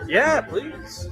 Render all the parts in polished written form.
Yeah, please.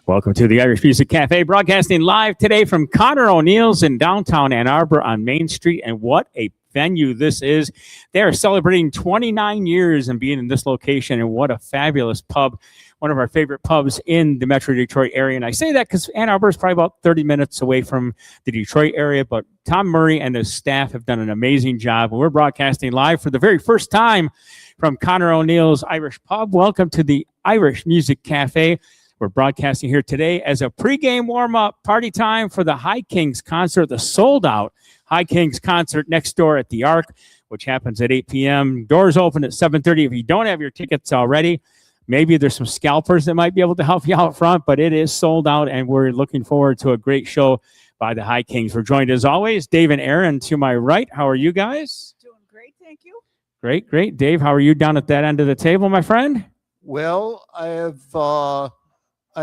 Welcome to the Irish Music Cafe, broadcasting live today from Connor O'Neill's in downtown Ann Arbor on Main Street. And what a venue this is. They are celebrating 29 years and being in this location, and what a fabulous pub. One of our favorite pubs in the Metro Detroit area. And I say that because Ann Arbor is probably about 30 minutes away from the Detroit area, but Tom Murray and his staff have done an amazing job. We're broadcasting live for the very first time from Connor O'Neill's Irish Pub. Welcome to the Irish Music Cafe. We're broadcasting here today as a pregame warm-up party time for the High Kings concert, the sold-out High Kings concert next door at the Arc, which happens at 8 p.m. Doors open at 7:30. If you don't have your tickets already, maybe there's some scalpers that might be able to help you out front, but it is sold out, and we're looking forward to a great show by the High Kings. We're joined, as always, Dave and Aaron to my right. How are you guys? Doing great, thank you. Great, great. Dave, how are you down at that end of the table, my friend? Well, I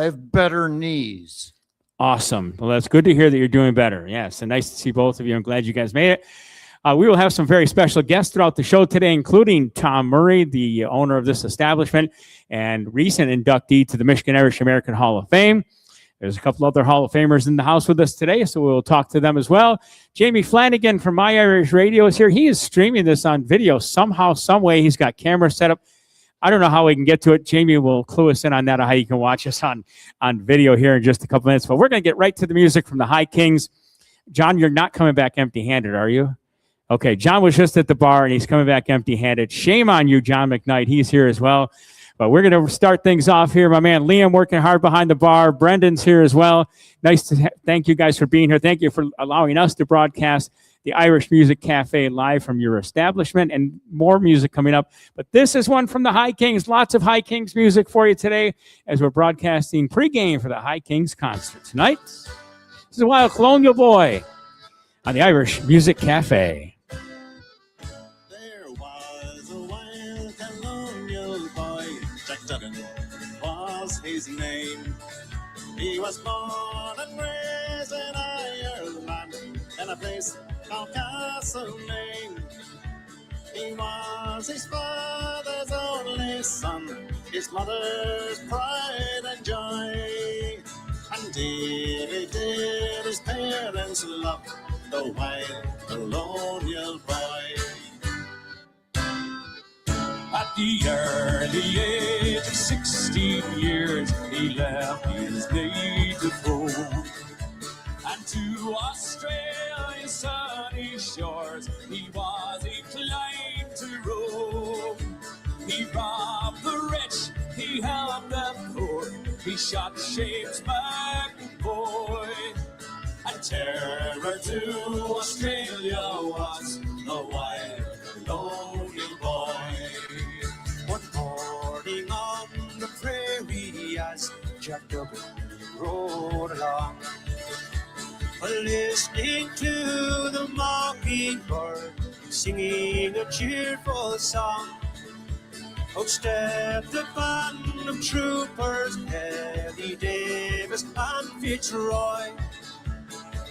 have better knees. Awesome. Well, that's good to hear that you're doing better. Yes, and nice to see both of you. I'm glad you guys made it. We will have some very special guests throughout the show today, including Tom Murray, the owner of this establishment and recent inductee to the Michigan Irish American Hall of Fame. There's a couple other Hall of Famers in the house with us today, so we'll talk to them as well. Jamie Flanagan from My Irish Radio is here. He is streaming this on video somehow, some way. He's got cameras set up. I don't know how we can get to it. Jamie will clue us in on that, how you can watch us on video here in just a couple minutes. But we're going to get right to the music from the High Kings. John, you're not coming back empty-handed, are you? Okay, John was just at the bar, and he's coming back empty-handed. Shame on you, John McKnight. He's here as well. But we're going to start things off here. My man Liam working hard behind the bar. Brendan's here as well. Nice to thank you guys for being here. Thank you for allowing us to broadcast the Irish Music Cafe live from your establishment, and more music coming up. But this is one from the High Kings. Lots of High Kings music for you today as we're broadcasting pregame for the High Kings concert tonight. This is a Wild Colonial Boy on the Irish Music Cafe. There was a wild colonial boy, Jack Duggan was his name. He was born and raised in Ireland, in a place called Castlemaine. He was his father's only son, his mother's pride and joy. And dearly did his parents love the wild colonial boy. At the early age of 16 years, he left his native home. And to Australia's sunny shores, he was inclined to roam. He robbed the rich, he helped the poor, he shot Shape's back boy. And terror to Australia was the wild colonial boy. One morning on the prairie as Jack Duggan rode along, listening to the mockingbird singing a cheerful song, out stepped a band of troopers, Eddie Davis and Fitzroy.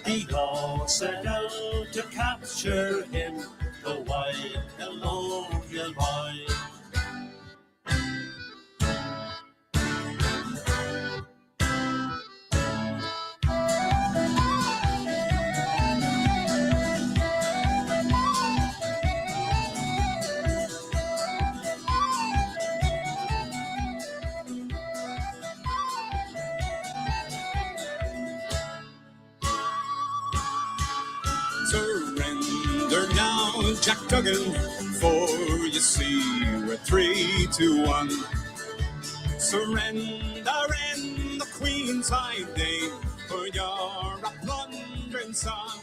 They all set out to capture him, the wild colonial boy. Surrender now, Jack Duggan, for you see we're 3-1. Surrender in the Queen's high name, for you're a plundering son.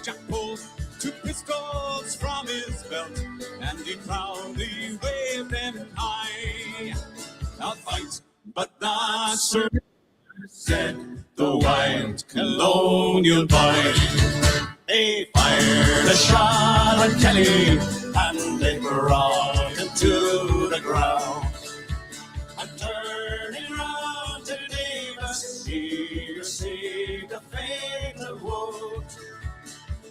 Jack pulled 2 pistols from his belt, and he proudly waved them high. I'll fight, but not surrender, said the wild colonial boy. They fired a shot at Kelly and they brought him to the ground. And turning round to Davis, he received a fatal wound.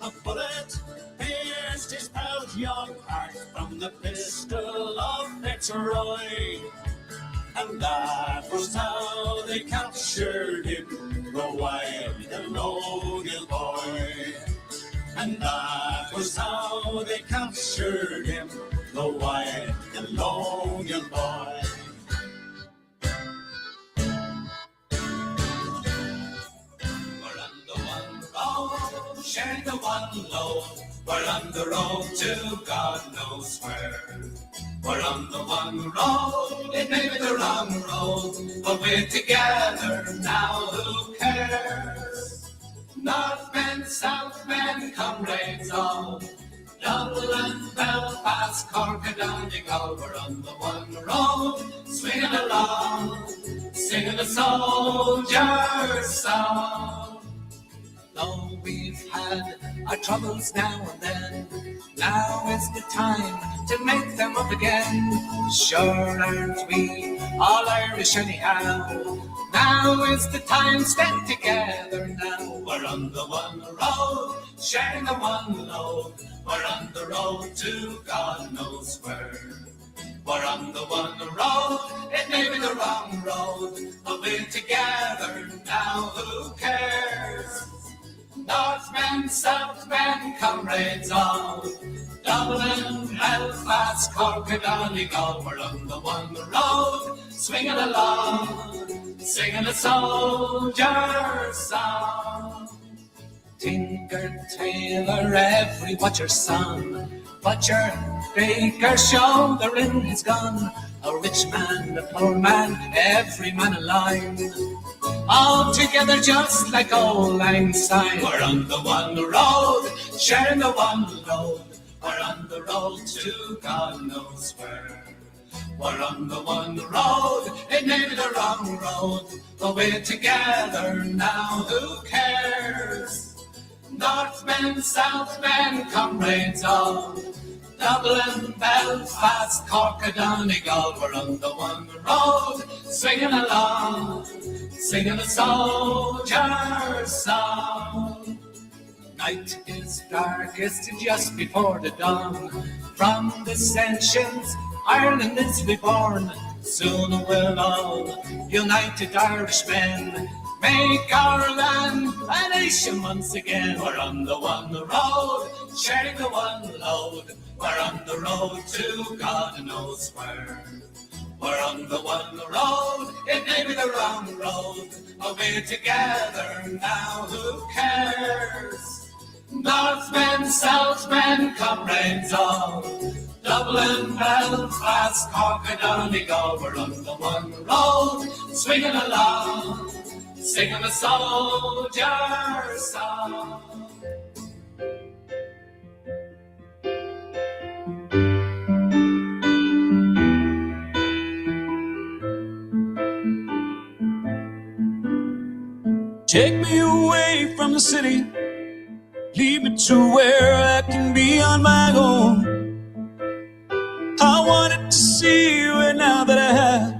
A bullet pierced his proud young heart from the pistol of Fitzroy. And that was how they captured him, the wild colonial boy. And that was how they captured him, the wild colonial boy. We're on the one road, sharing the one load. We're on the road to God knows where. We're on the one road, it may be the wrong road, but we're together now, who cares? Northmen, Southmen, comrades all, Dublin, Belfast, Cork and Donegal. We're on the one road, swinging along, singing a soldier's song. Though we've had our troubles now and then, now is the time to make them up again. Sure aren't we all Irish anyhow? Now is the time, stand together now. We're on the one road, sharing the one load. We're on the road to God knows where. We're on the one road, it may be the wrong road, but we're together now, who cares? Northmen, Southmen, comrades all, Dublin, Belfast, Cork and Donegal. We're on the one road, swinging along, singing a soldier's song. Tinker, tailor, every butcher's son, butcher, baker, shouldering his gun. A rich man, a poor man, every man a line, all together just like old lang syne. We're on the one road, sharing the one load. We're on the road to God knows where. We're on the one road, it may be the wrong road, but we're together now, who cares? Northmen, Southmen, comrades all, Dublin, Belfast, Cork and Donegal. We're on the one road, swinging along, singing a soldier's song. Night is darkest just before the dawn. From dissensions, Ireland is reborn. Soon will all united Irishmen make our land a nation once again. We're on the one road, sharing the one load. We're on the road to God knows where. We're on the one road, it may be the wrong road, but we're together now, who cares? Northmen, Southmen, comrades all, Dublin, Belfast, Cork, and Donegal. We're on the one road, swinging along, singing a soldier song. Take me away from the city, lead me to where I can be on my own. I wanted to see you, and now that I have,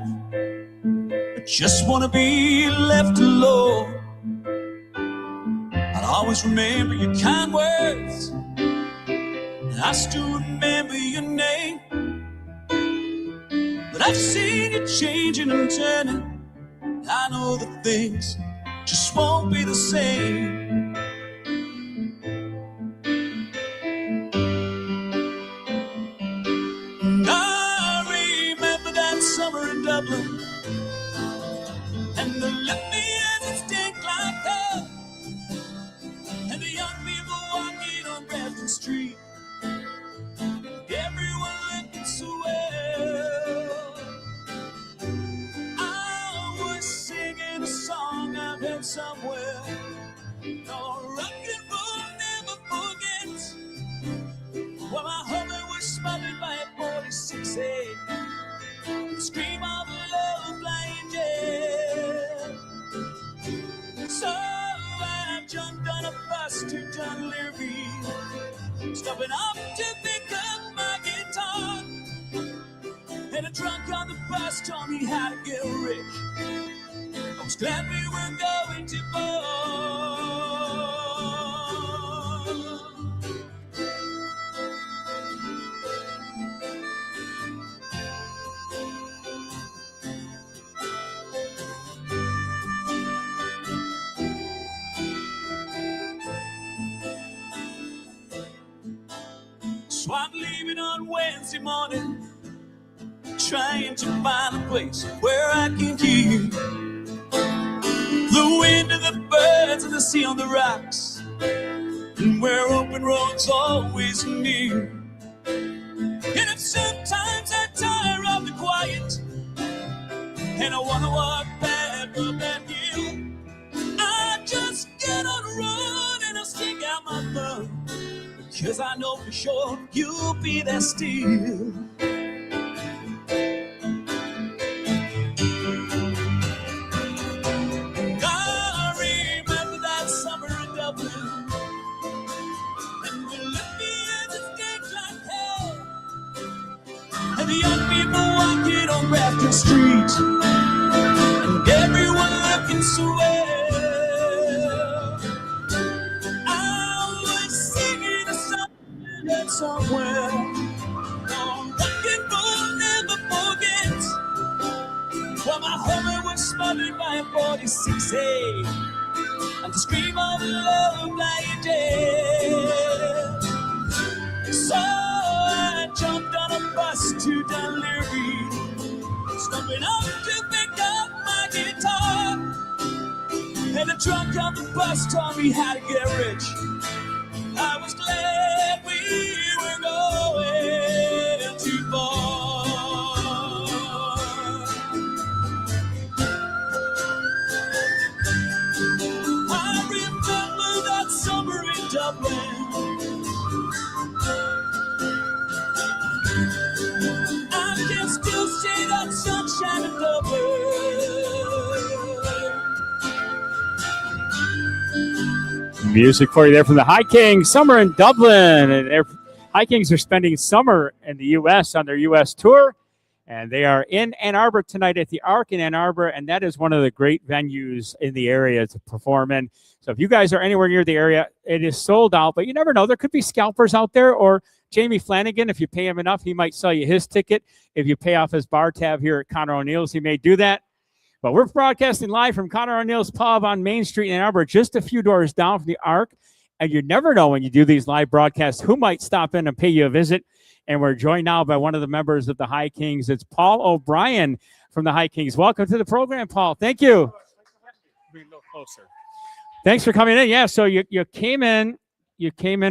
I just want to be left alone. I'll always remember your kind words, and I still remember your name. But I've seen you changing and turning, and I know that things just won't be the same. And I remember that summer in Dublin, and the Lithuanians stink like hell, and the young people walking on Grafton Street, and everyone looking so well. I was singing a song I've heard somewhere. No, rock and roll never forgets. While my Hummer was smothered by a 46-8, the scream of love flying jet. So I jumped on a bus to Dunleary, stopping off to pick up my guitar. And a drunk on the bus told me how to get rich. I was glad we were going to bar. So I'm leaving on Wednesday morning, trying to find a place where I can hear the wind of the birds and the sea on the rocks, and where open roads always near. And if sometimes I tire of the quiet and I want to walk back up that hill, I just get on the road and I'll stick out my thumb, because I know for sure you'll be there still. The young people walking on Grafton Street, and everyone looking so well. I was singing a song that somewhere, no, rock and roll never forgets. While my Hummer was smothered by a 46-8, and the scream of love flying dead. So I jumped on a bus to Dunleary, stopping up to pick up my guitar. And the drunk on the bus taught me how to get rich. I was glad we were going too far. I remember that summer in Dublin, I can still see that sunshine in Dublin. Music for you there from the High Kings, summer in Dublin. And High Kings are spending summer in the U.S. on their U.S. tour. And they are in Ann Arbor tonight at the Arc in Ann Arbor, and that is one of the great venues in the area to perform in. So if you guys are anywhere near the area, it is sold out, but you never know. There could be scalpers out there, or Jamie Flanagan, if you pay him enough, he might sell you his ticket. If you pay off his bar tab here at Connor O'Neill's, he may do that. But we're broadcasting live from Connor O'Neill's Pub on Main Street in Ann Arbor, just a few doors down from the Arc. And you never know when you do these live broadcasts who might stop in and pay you a visit. And we're joined now by one of the members of the High Kings. It's Paul O'Brien from the High Kings. Welcome to the program, Paul. Thank you. Be a little closer. Thanks for coming in. Yeah, so you came in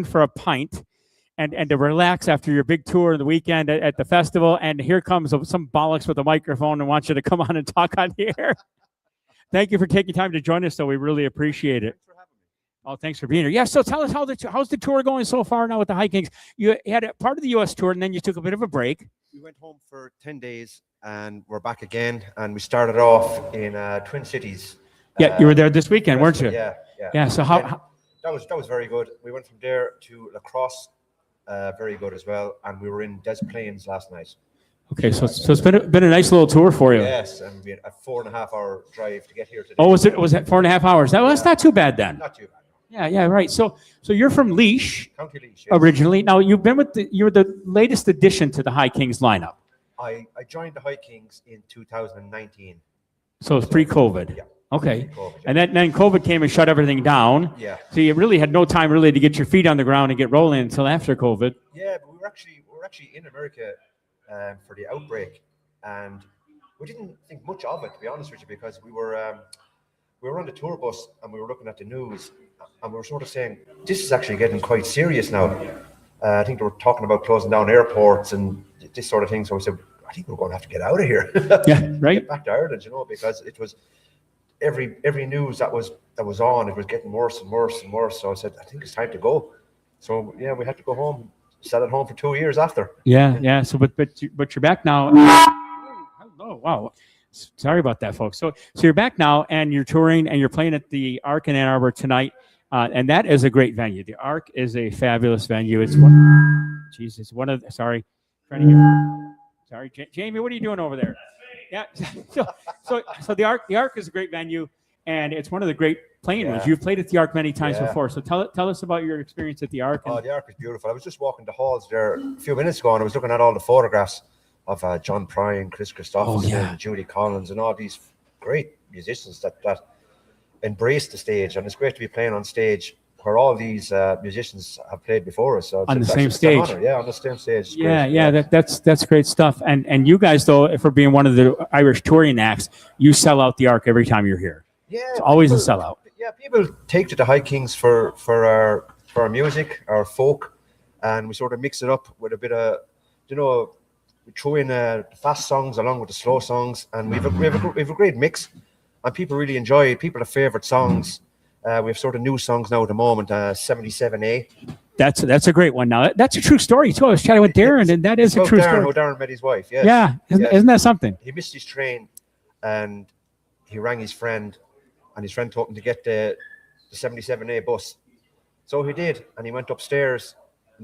for a pint and to relax after your big tour the weekend at the festival. And here comes some bollocks with a microphone and wants you to come on and talk on the air. Thank you for taking time to join us, though. We really appreciate it. Oh, thanks for being here. Yeah, so tell us how's the tour going so far now with the High Kings? You had a part of the U.S. tour, and then you took a bit of a break. We went home for 10 days, and we're back again. And we started off in Twin Cities. Yeah, you were there this weekend, weren't you? Yeah. Yeah. So how that was very good. We went from there to La Crosse, very good as well. And we were in Des Plaines last night. Okay, so it's been a nice little tour for you. Yes, and we had a 4.5-hour drive to get here today. Oh, was it 4.5 hours? That's not too bad then. Not too bad. Yeah, right. So you're from Laois County Laois, yes. originally. Now you've been you're the latest addition to the High Kings lineup. I joined the High Kings in 2019. So it's pre-COVID. Yeah. Okay. Pre-COVID, yeah. And then COVID came and shut everything down. Yeah. So you really had no time really to get your feet on the ground and get rolling until after COVID. Yeah, but we were actually in America for the outbreak, and we didn't think much of it, to be honest with you, because we were on the tour bus and we were looking at the news, and we were sort of saying, this is actually getting quite serious now. I think they were talking about closing down airports and this sort of thing. So we said, I think we're going to have to get out of here. Yeah, right. Get back to Ireland, because it was every news that was on, it was getting worse and worse and worse. So I said, I think it's time to go. So yeah, we had to go home. Sat at home for 2 years after. Yeah. So but you're back now. Hello. Wow. Sorry about that, folks. So you're back now, and you're touring, and you're playing at the Arc in Ann Arbor tonight, and that is a great venue. The Arc is a fabulous venue. It's one of. Sorry, trying to hear. Sorry, Jamie. What are you doing over there? Yeah. So the Arc is a great venue, and it's one of the great playing rooms. You've played at the Arc many times before. So tell us about your experience at the Arc. Oh, the Arc is beautiful. I was just walking the halls there a few minutes ago, and I was looking at all the photographs of John Prine, Chris Christopherson, and Judy Collins, and all these great musicians that embrace the stage. And it's great to be playing on stage where all these musicians have played before us. So on the same it's stage. an honor. Yeah, on the same stage. That's great stuff. And you guys, though, for being one of the Irish touring acts, you sell out the Arc every time you're here. Yeah, it's always a sellout. Yeah, people take to the High Kings for our music, our folk, and we sort of mix it up with a bit of, we throw in the fast songs along with the slow songs, and we have a great mix, and people really enjoy it. People have favorite songs. We have sort of new songs now at the moment. 77A. That's a great one. Now that's a true story too. I was chatting with Darren, and that is a true story. How Darren met his wife. Yes. Yeah, isn't that something? He missed his train, and he rang his friend, and his friend told him to get the 77A bus. So he did, and he went upstairs.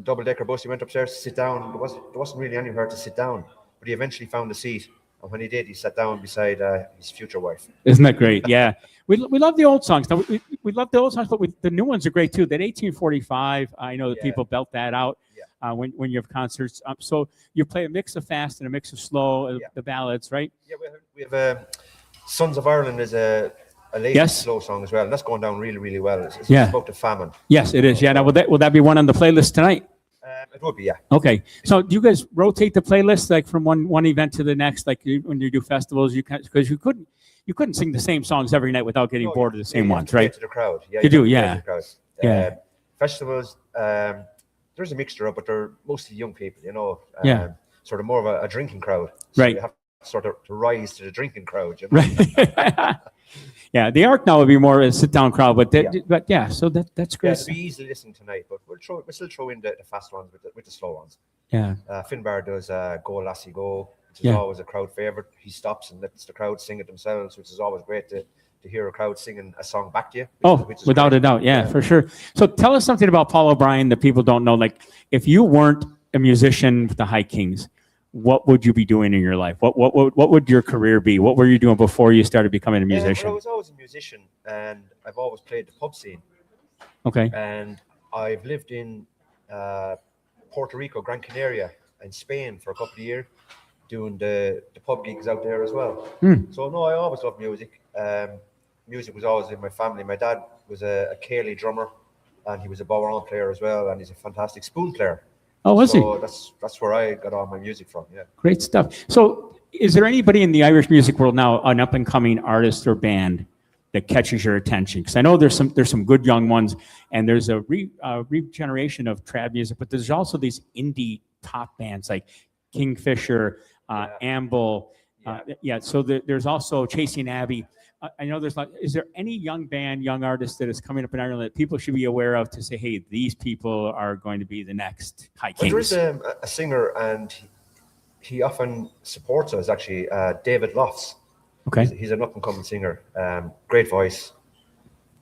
Double-decker bus. He went upstairs to sit down. There wasn't really anywhere to sit down, but he eventually found a seat. And when he did, he sat down beside his future wife. Isn't that great? Yeah, we love the old songs. Now, we love the old songs, but the new ones are great too. That 1845, I know that people belt that out when you have concerts. So you play a mix of fast and a mix of slow, the ballads, right? Yeah, we have "Sons of Ireland" is a latest slow song as well, and that's going down really, really well. It's about the famine. Yes, it is. Yeah. Now, will that be one on the playlist tonight? It would be, yeah. Okay. So do you guys rotate the playlist like from one event to the next, like when you do festivals? Because you couldn't sing the same songs every night without getting bored of the same ones, right? To the crowd. Yeah, you do, yeah. Festivals, there's a mixture, but they're mostly young people, sort of more of a drinking crowd. So right. You have to sort of to rise to the drinking crowd. Right. Yeah, the Arc now would be more a sit-down crowd, but so that's great. Yeah, it'll be easy listening tonight, but we'll still throw in the fast ones with the slow ones. Yeah. Finbar does "Go Lassie Go," which is always a crowd favorite. He stops and lets the crowd sing it themselves, which is always great to hear a crowd singing a song back to you. Which is without a doubt, yeah, for sure. So tell us something about Paul O'Brien that people don't know. Like, if you weren't a musician with the High Kings, what would you be doing in your life? What would your career be? What were you doing before you started becoming a Well, I musician? was always a musician, and I've always played the pub scene. Okay. And I've lived in Puerto Rico, Gran Canaria, and Spain for a couple of years, doing the pub gigs out there as well. So no, I always loved music. Music was always in my family. My dad was a Cayley drummer, and he was a bodhrán player as well, and he's a fantastic spoon player. Oh, was he? So that's where I got all my music from. Yeah. Great stuff. So is there anybody in the Irish music world now, an up and coming artist or band that catches your attention? Because I know there's some good young ones, and there's a regeneration of trad music, but there's also these indie top bands like Kingfisher, Amble. So there's also Chasing Abbey. I know there's is there any young band, young artist that is coming up in Ireland that people should be aware of to say, hey, these people are going to be the next High Kings? Well, there is a singer, and he often supports us, actually, David Lofts. Okay. He's an up-and-coming singer, great voice.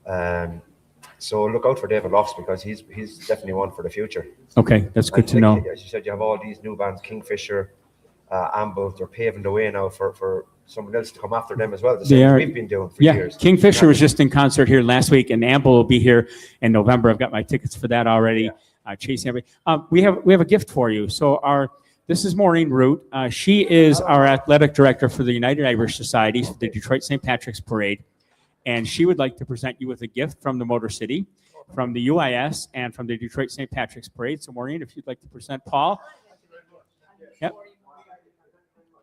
So look out for David Lofts, because he's definitely one for the future. Okay, that's good to And know. like, as you said, you have all these new bands, Kingfisher, Amble. They're paving the way now for someone else to come after them as well. The same as we've been doing for years. Kingfisher was just in concert here last week, and Amble will be here in November. I've got my tickets for that already. Chasing Abbey. We have a gift for you. So this is Maureen Root. She is our athletic director for the United Irish Society for the Detroit St. Patrick's Parade, and she would like to present you with a gift from the Motor City, from the UIS, and from the Detroit St. Patrick's Parade. So Maureen, if you'd like to present Paul.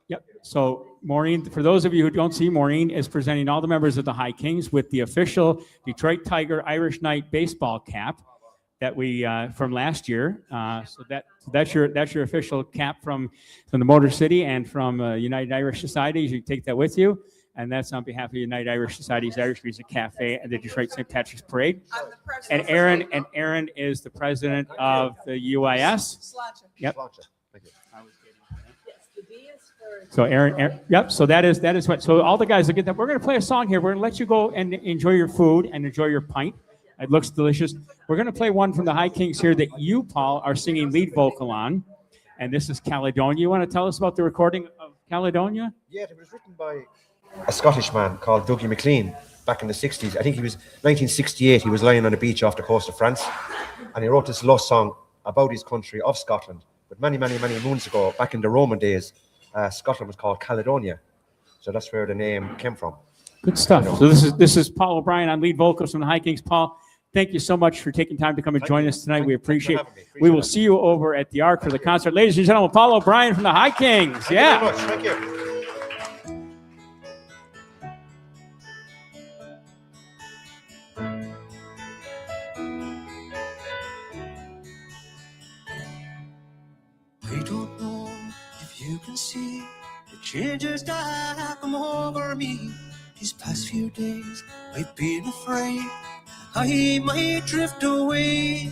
Yep. So Maureen, for those of you who don't see, Maureen is presenting all the members of the High Kings with the official Detroit Tiger Irish Knight baseball cap that we from last year. So that's your official cap from the Motor City and from United Irish Society. You can take that with you, and that's on behalf of United Irish Society's Irish Music Cafe and the Detroit St. Patrick's Parade. I'm the president. And Aaron is the president of the UIS. Sláinte. Yep. Thank you. Yes, the D is for. So Aaron, yep. So that is what. So all the guys will get that. We're going to play a song here. We're going to let you go and enjoy your food and enjoy your pint. It looks delicious. We're going to play one from the High Kings here that you, Paul, are singing lead vocal on, and this is Caledonia. You want to tell us about the recording of Caledonia? Yeah, it was written by a Scottish man called Dougie MacLean back in the 60s. I think he was 1968. He was lying on a beach off the coast of France, and he wrote this love song about his country of Scotland. But many, many, many moons ago, back in the Roman days, Scotland was called Caledonia. So that's where the name came from. Good stuff. So this is Paul O'Brien on lead vocals from the High Kings. Paul, thank you so much for taking time to come and join us tonight. We appreciate it. We will see you over at the Ark for the concert. Ladies and gentlemen, Paul O'Brien from the High Kings. Thank you very much. Thank you. I don't know if you can see the changes that have come over me. These past few days I've been afraid I might drift away.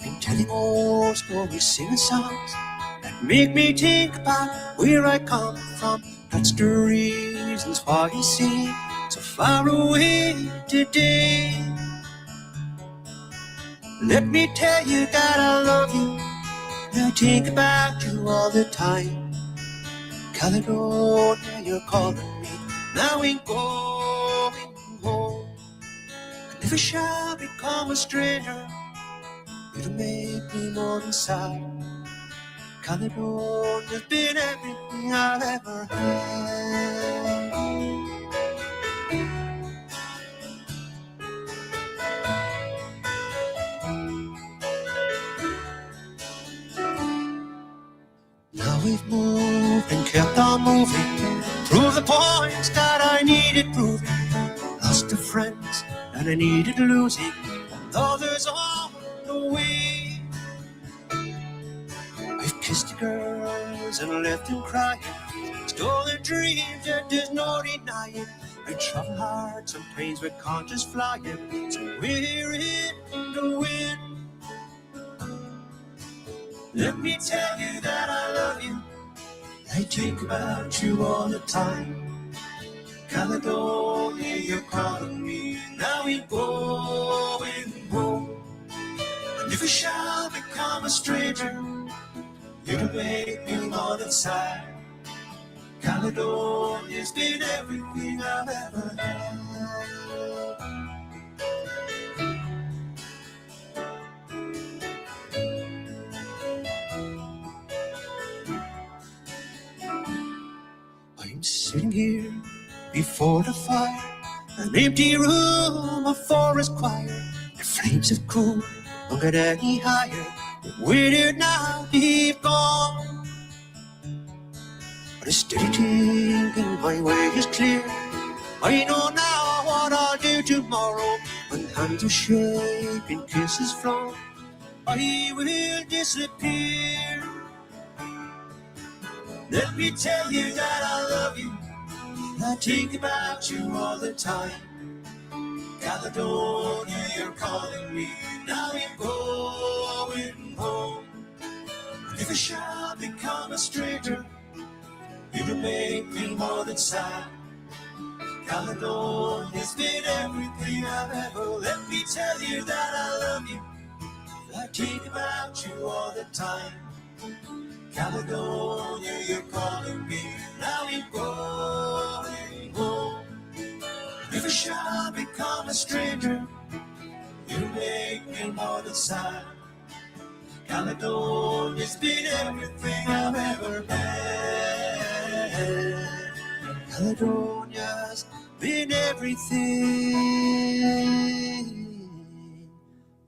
I'm telling old stories, singing songs that make me think about where I come from. That's the reasons why I seem so far away today. Let me tell you that I love you, and I think about you all the time. Caledonia, you're calling me, now ain't going home. And if I shall become a stranger, it'll make me more than sad. Caledonia's been everything I've ever had. Now we've moved and kept on moving, proved the points that I needed proving. Lost the friends that I needed losing, and others on the way. I've kissed the girls and left them crying, stolen dreams that there's no denying. I travel hard, some planes with conscience flying, so we're in the wind. Let me tell you that I love you, I think about you all the time. Caledonia, you're calling me, now we're going home. And if we shall become a stranger, You make me more than sad. Caledonia's been everything I've ever had. I'm sitting here before the fire, an empty room, a forest choir. The flames have cooled, don't get any higher. Where did now deep gone? But a steady thinking, my way is clear. I know now what I'll do tomorrow. When hands are shaking, kisses flow, I will disappear. Let me tell you that I love you. I think about you all the time. Caledonia, you're calling me. Now I'm going home. If I shall become a stranger, you make me more than sad. Caledonia's been everything I've ever. Let me tell you that I love you. I think about you all the time. Caledonia, you're calling me. Now I'm going home. If I shall become a stranger, you make me more than sad. Caledonia's been everything I've ever had. Caledonia's been everything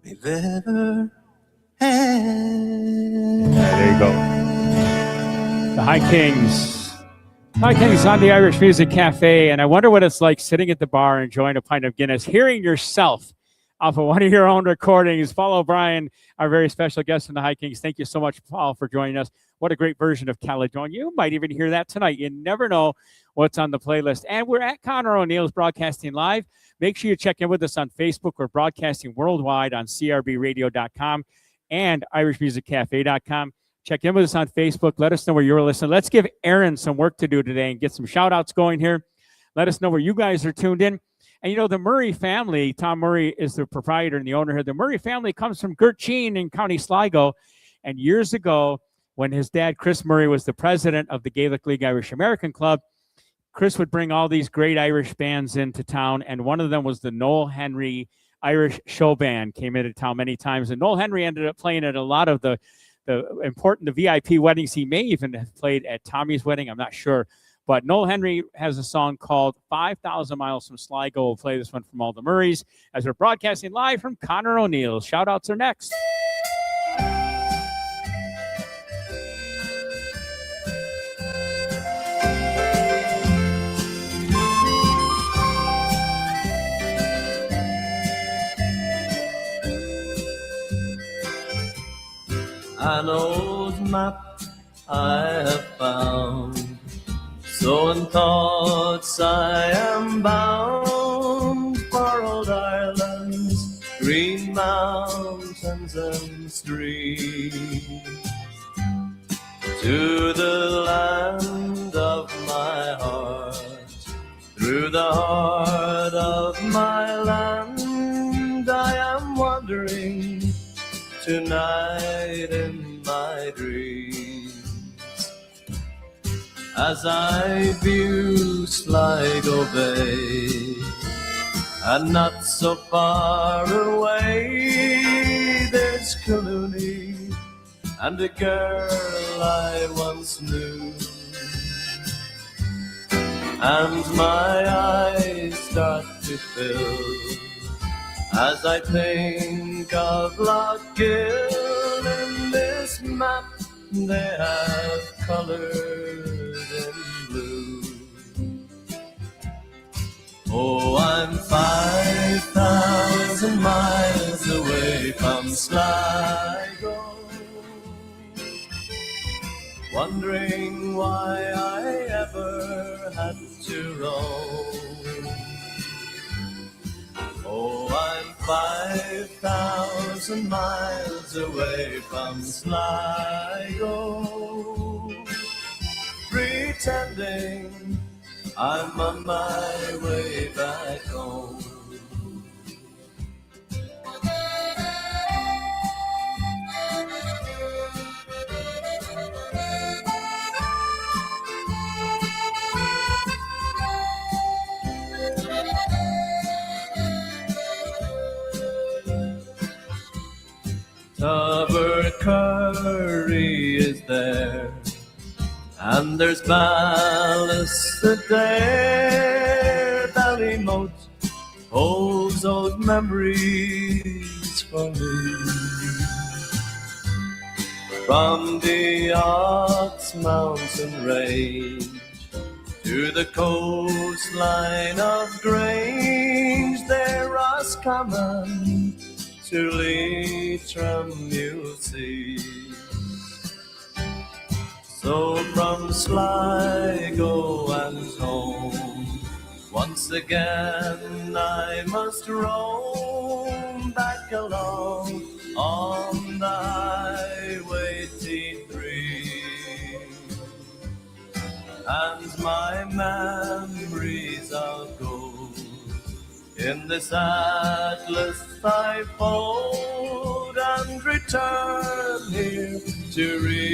we've ever had. There you go. The High Kings. High Kings on the Irish Music Cafe, and I wonder what it's like sitting at the bar enjoying a pint of Guinness, hearing yourself off of one of your own recordings. Paul O'Brien, our very special guest in the High Kings. Thank you so much, Paul, for joining us. What a great version of Caledonia. You might even hear that tonight. You never know what's on the playlist. And we're at Conor O'Neill's broadcasting live. Make sure you check in with us on Facebook. We're broadcasting worldwide on crbradio.com and irishmusiccafe.com. Check in with us on Facebook. Let us know where you're listening. Let's give Aaron some work to do today and get some shout outs going here. Let us know where you guys are tuned in. And, you know, the Murray family, Tom Murray is the proprietor and the owner here. The Murray family comes from Gertrude in County Sligo. And years ago, when his dad, Chris Murray, was the president of the Gaelic League Irish American Club, Chris would bring all these great Irish bands into town. And one of them was the Noel Henry Irish Show Band, came into town many times. And Noel Henry ended up playing at a lot of the VIP weddings. He may even have played at Tommy's wedding. I'm not sure. But Noel Henry has a song called 5,000 Miles from Sligo. We'll play this one from all the Murrays as we're broadcasting live from Conor O'Neill's. Shout outs are next. An old map I have found, so in thoughts I am bound for old Ireland's green mountains and streams, to the land of my heart, through the heart of my land. I am wandering tonight in my dreams, as I view Sligo Bay, and not so far away there's Colooney and a girl I once knew, and my eyes start to fill as I think of Lough Gill. In this map they have colored in blue. Oh, I'm 5,000 miles away from Sligo, wondering why I ever had to roam. Oh, I'm 5,000 miles away from Sligo, pretending I'm on my way back home. is there. And there's ballast there, Ballymote holds old memories for me. From the Ox Mountain range to the coastline of Grange, there Roscommon to Leitrim you'll see. So from Sligo and home, once again I must roam back along on the highway T3. And my memories of gold in this atlas I fold and return here to reality.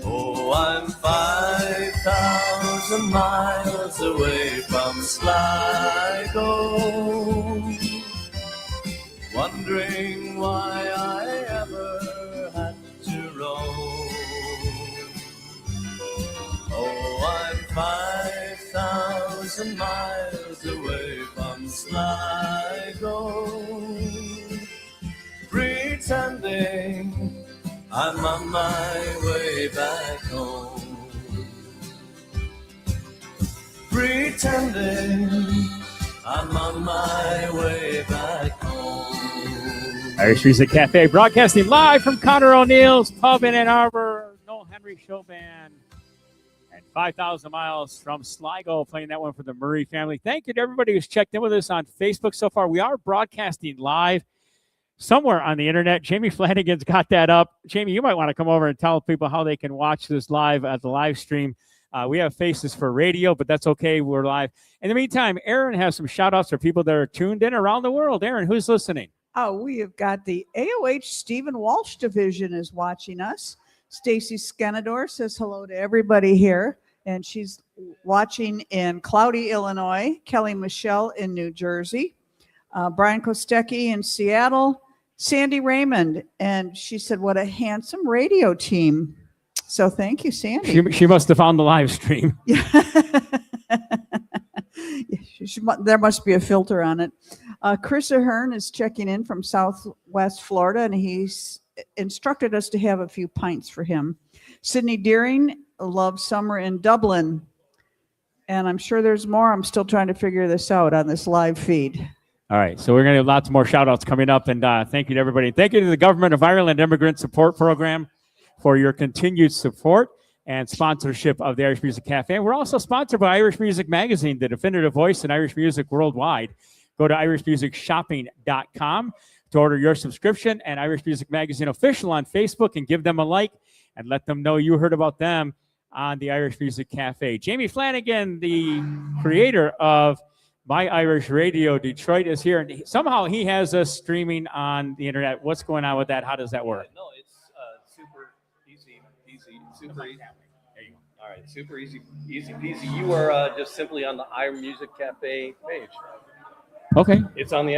Oh, I'm 5,000 miles away from Sligo, wondering why I ever had to roam. Oh, I'm 5,000 miles away from Sligo, pretending I'm on my way back home. Pretending I'm on my way back home. Irish Music Cafe broadcasting live from Connor O'Neill's Pub in Ann Arbor. Noel Henry Show Band. And 5,000 miles from Sligo, playing that one for the Murray family. Thank you to everybody who's checked in with us on Facebook so far. We are broadcasting live somewhere on the internet. Jamie Flanagan's got that up. Jamie, you might want to come over and tell people how they can watch this live at the live stream. We have faces for radio, but that's okay. We're live. In the meantime, Aaron has some shout outs for people that are tuned in around the world. Aaron, who's listening? Oh, we have got the AOH Stephen Walsh division is watching us. Stacy Skenador says hello to everybody here, and she's watching in Cloudy, Illinois. Kelly Michelle in New Jersey. Brian Kostecki in Seattle. Sandy Raymond, and she said, what a handsome radio team. So thank you, Sandy. She must have found the live stream. Yeah. There must be a filter on it. Chris Ahern is checking in from Southwest Florida, and he's instructed us to have a few pints for him. Sydney Deering loves summer in Dublin, and I'm sure there's more. I'm still trying to figure this out on this live feed. All right, so we're going to have lots more shout-outs coming up, and thank you to everybody. Thank you to the Government of Ireland Immigrant Support Program for your continued support and sponsorship of the Irish Music Cafe. We're also sponsored by Irish Music Magazine, the definitive voice in Irish music worldwide. Go to irishmusicshopping.com to order your subscription, and Irish Music Magazine Official on Facebook, and give them a like and let them know you heard about them on the Irish Music Cafe. Jamie Flanagan, the creator of My Irish Radio Detroit, is here, and somehow he has us streaming on the internet. What's going on with that? How does that work? No, it's super easy, super easy. There you go. All right, super easy peasy. You are just simply on the Irish Music Cafe page. Okay. It's on the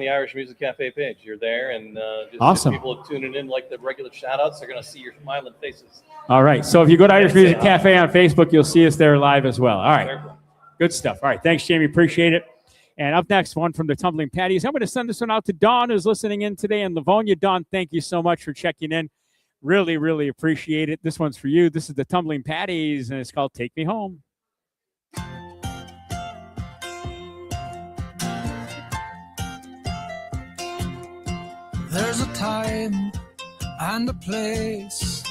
Irish Music Cafe page. You're there, and just Awesome. if people are tuning in like the regular shout-outs, they're going to see your smiling faces. All right. So if you go to Irish Say Music hi. Cafe on Facebook, you'll see us there live as well. All right. Very cool. Good stuff. All right. Thanks, Jamie. Appreciate it. And up next, one from the Tumbling Patties. I'm going to send this one out to Dawn, who's listening in today in Livonia. Dawn, thank you so much for checking in. Really, really appreciate it. This one's for you. This is the Tumbling Patties, and it's called Take Me Home. There's a time and a place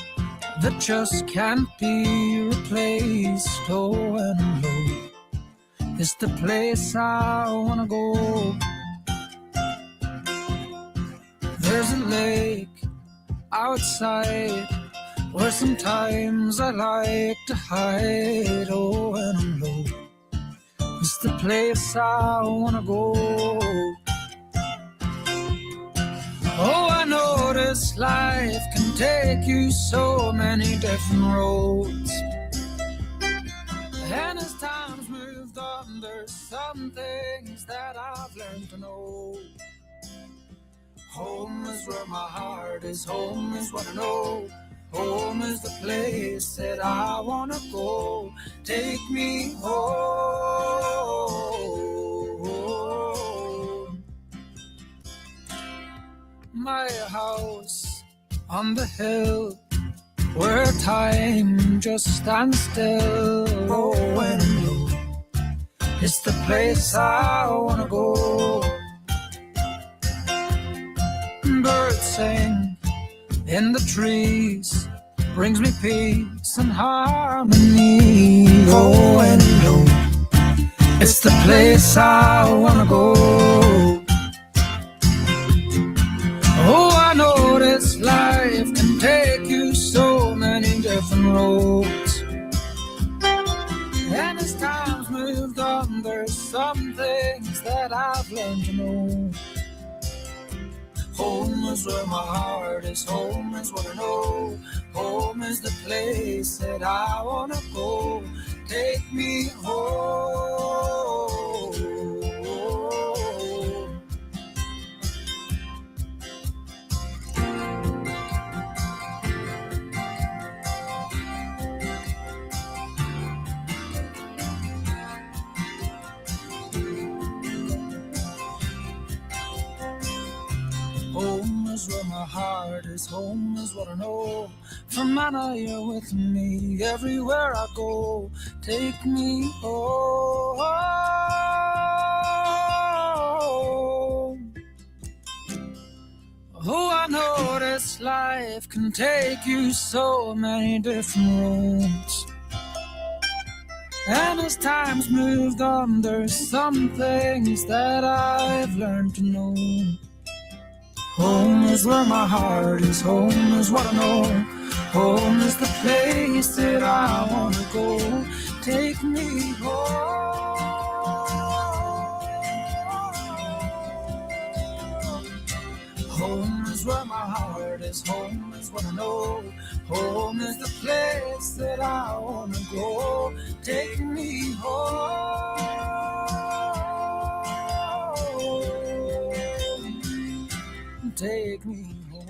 that just can't be replaced. Oh, and lo, it's the place I wanna go. There's a lake outside where sometimes I like to hide. Oh, and lo, it's the place I wanna go. Oh, I know this life can take you so many different roads. And as time's moved on, there's some things that I've learned to know. Home is where my heart is. Home is what I know. Home is the place that I wanna go. Take me home. My house on the hill, where time just stands still. Oh, and it's the place I wanna go. Birds sing in the trees, brings me peace and harmony. Oh, and it's the place I wanna go. Oh, I know this life can take you so many different roads. And as time's moved on, there's some things that I've learned to know. Home is where my heart is. Home is what I know. Home is the place that I wanna go. Take me home. Home is where my heart is. Home is what I know. From Anna, you're with me everywhere I go. Take me home. Oh, I know this life can take you so many different roads. And as time's moved on, there's some things that I've learned to know. Home is where my heart is. Home is what I know. Home is the place that I wanna go. Take me home. Home is where my heart is. Home is what I know. Home is the place that I wanna go. Take me home. Take me home.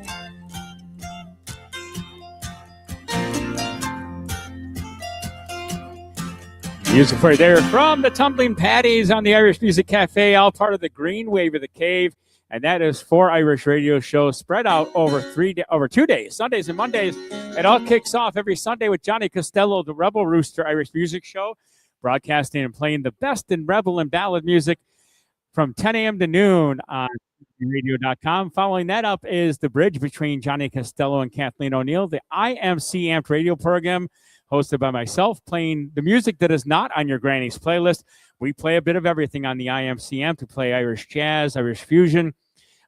Music for you there from the Tumbling Paddies on the Irish Music Cafe, all part of the Green Wave of the Cave. And that is 4 Irish radio shows spread out over 2 days, Sundays and Mondays. It all kicks off every Sunday with Johnny Costello, the Rebel Rooster Irish Music Show, broadcasting and playing the best in rebel and ballad music from 10 a.m. to noon on radio.com. Following that up is The Bridge between Johnny Costello and Kathleen O'Neill, the IMC Amped radio program hosted by myself, playing the music that is not on your granny's playlist. We play a bit of everything on the IMC Amped. We play Irish jazz, Irish fusion,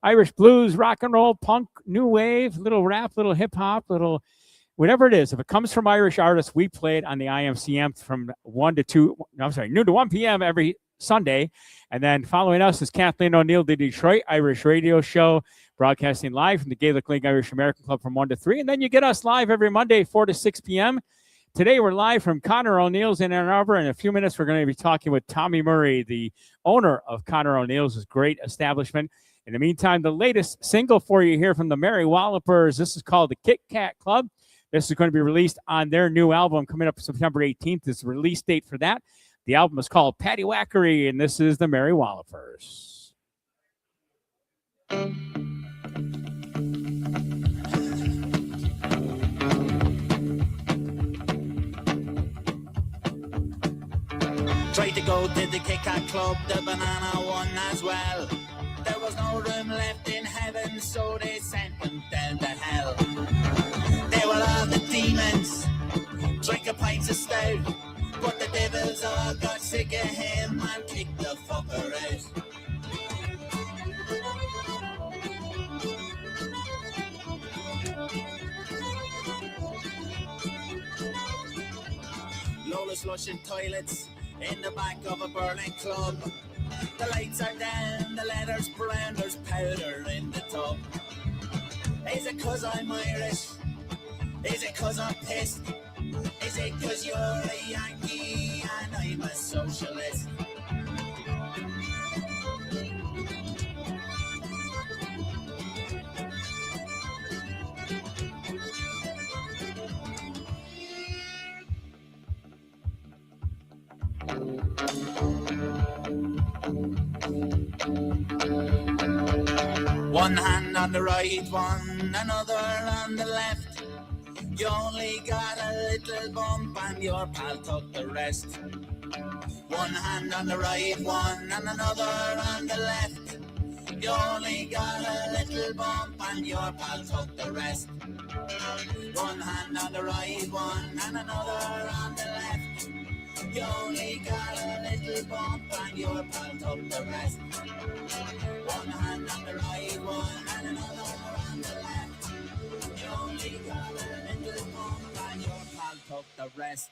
Irish blues, rock and roll, punk, new wave, little rap, little hip hop, little whatever it is. If it comes from Irish artists, we play it on the IMC Amped from noon to 1 p.m. every Sunday. And then following us is Kathleen O'Neill, the Detroit Irish radio show, broadcasting live from the Gaelic League Irish American Club from 1 to 3. And then you get us live every Monday, 4 to 6 p.m. Today we're live from Connor O'Neill's in Ann Arbor. In a few minutes, we're going to be talking with Tommy Murray, the owner of Connor O'Neill's great establishment. In the meantime, the latest single for you here from the Mary Wallopers. This is called the Kit Kat Club. This is going to be released on their new album coming up September 18th. Is the release date for that. The album is called Patty Wackery, and this is the Mary Wallopers. Tried to go to the Kit Kat Club, the banana one as well. There was no room left in heaven, so they sent them down to hell. They were all the demons, drinking pints of stout. But the devils all got sick of him and kicked the fucker out. Lola's flushing toilets in the back of a burning club. The lights are down, the leather's brown, there's powder in the tub. Is it 'cause I'm Irish? Is it 'cause I'm pissed? Is it 'cause you're a Yankee and I'm a socialist? One hand on the right, one another on the left. You only got a little bump and your pal took the rest. One hand on the right, one and another on the left. You only got a little bump and your pal took the rest. One hand on the right, one and another on the left. You only got a little bump and your pal took the rest. One hand on the right, one and another on the left. You only got a little bump and your pal took the rest.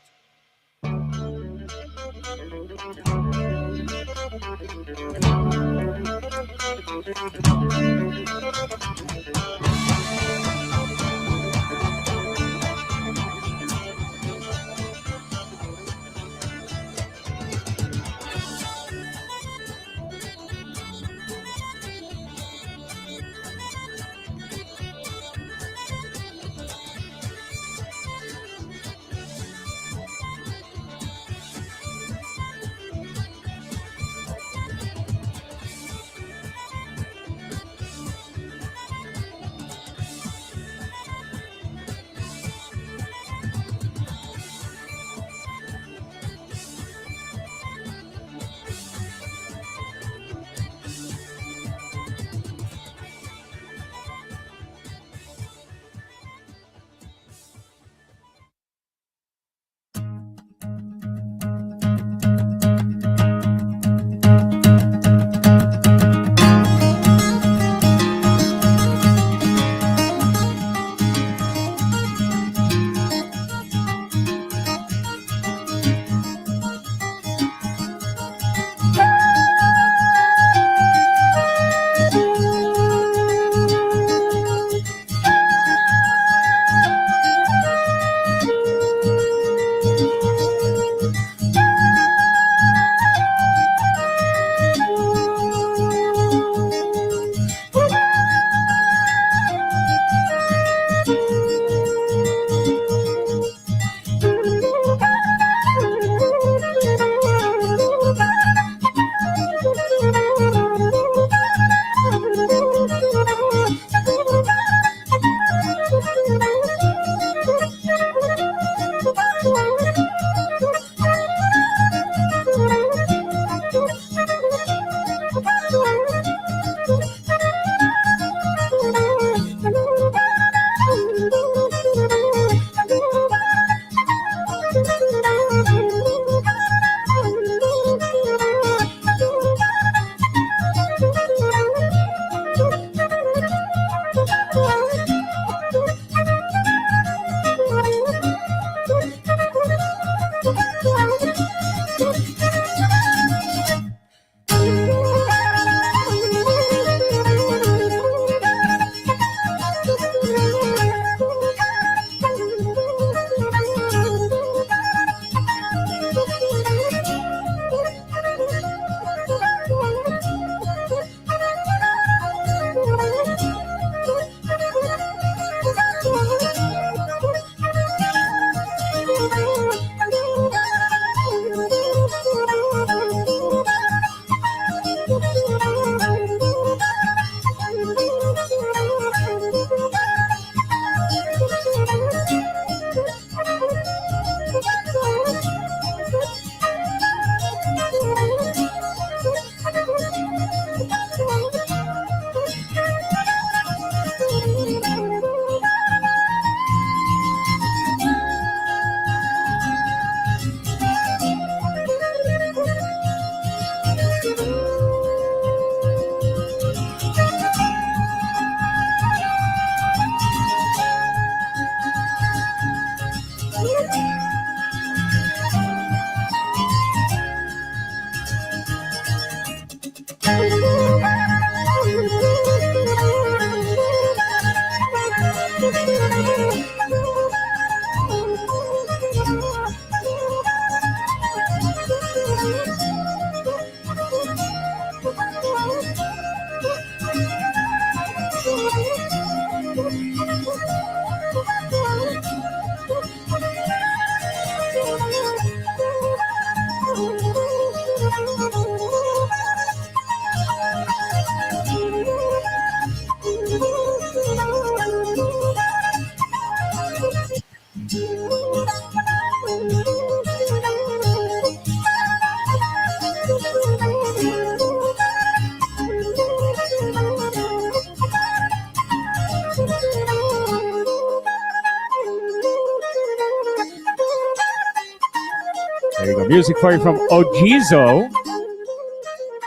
Music for you from Ojizo.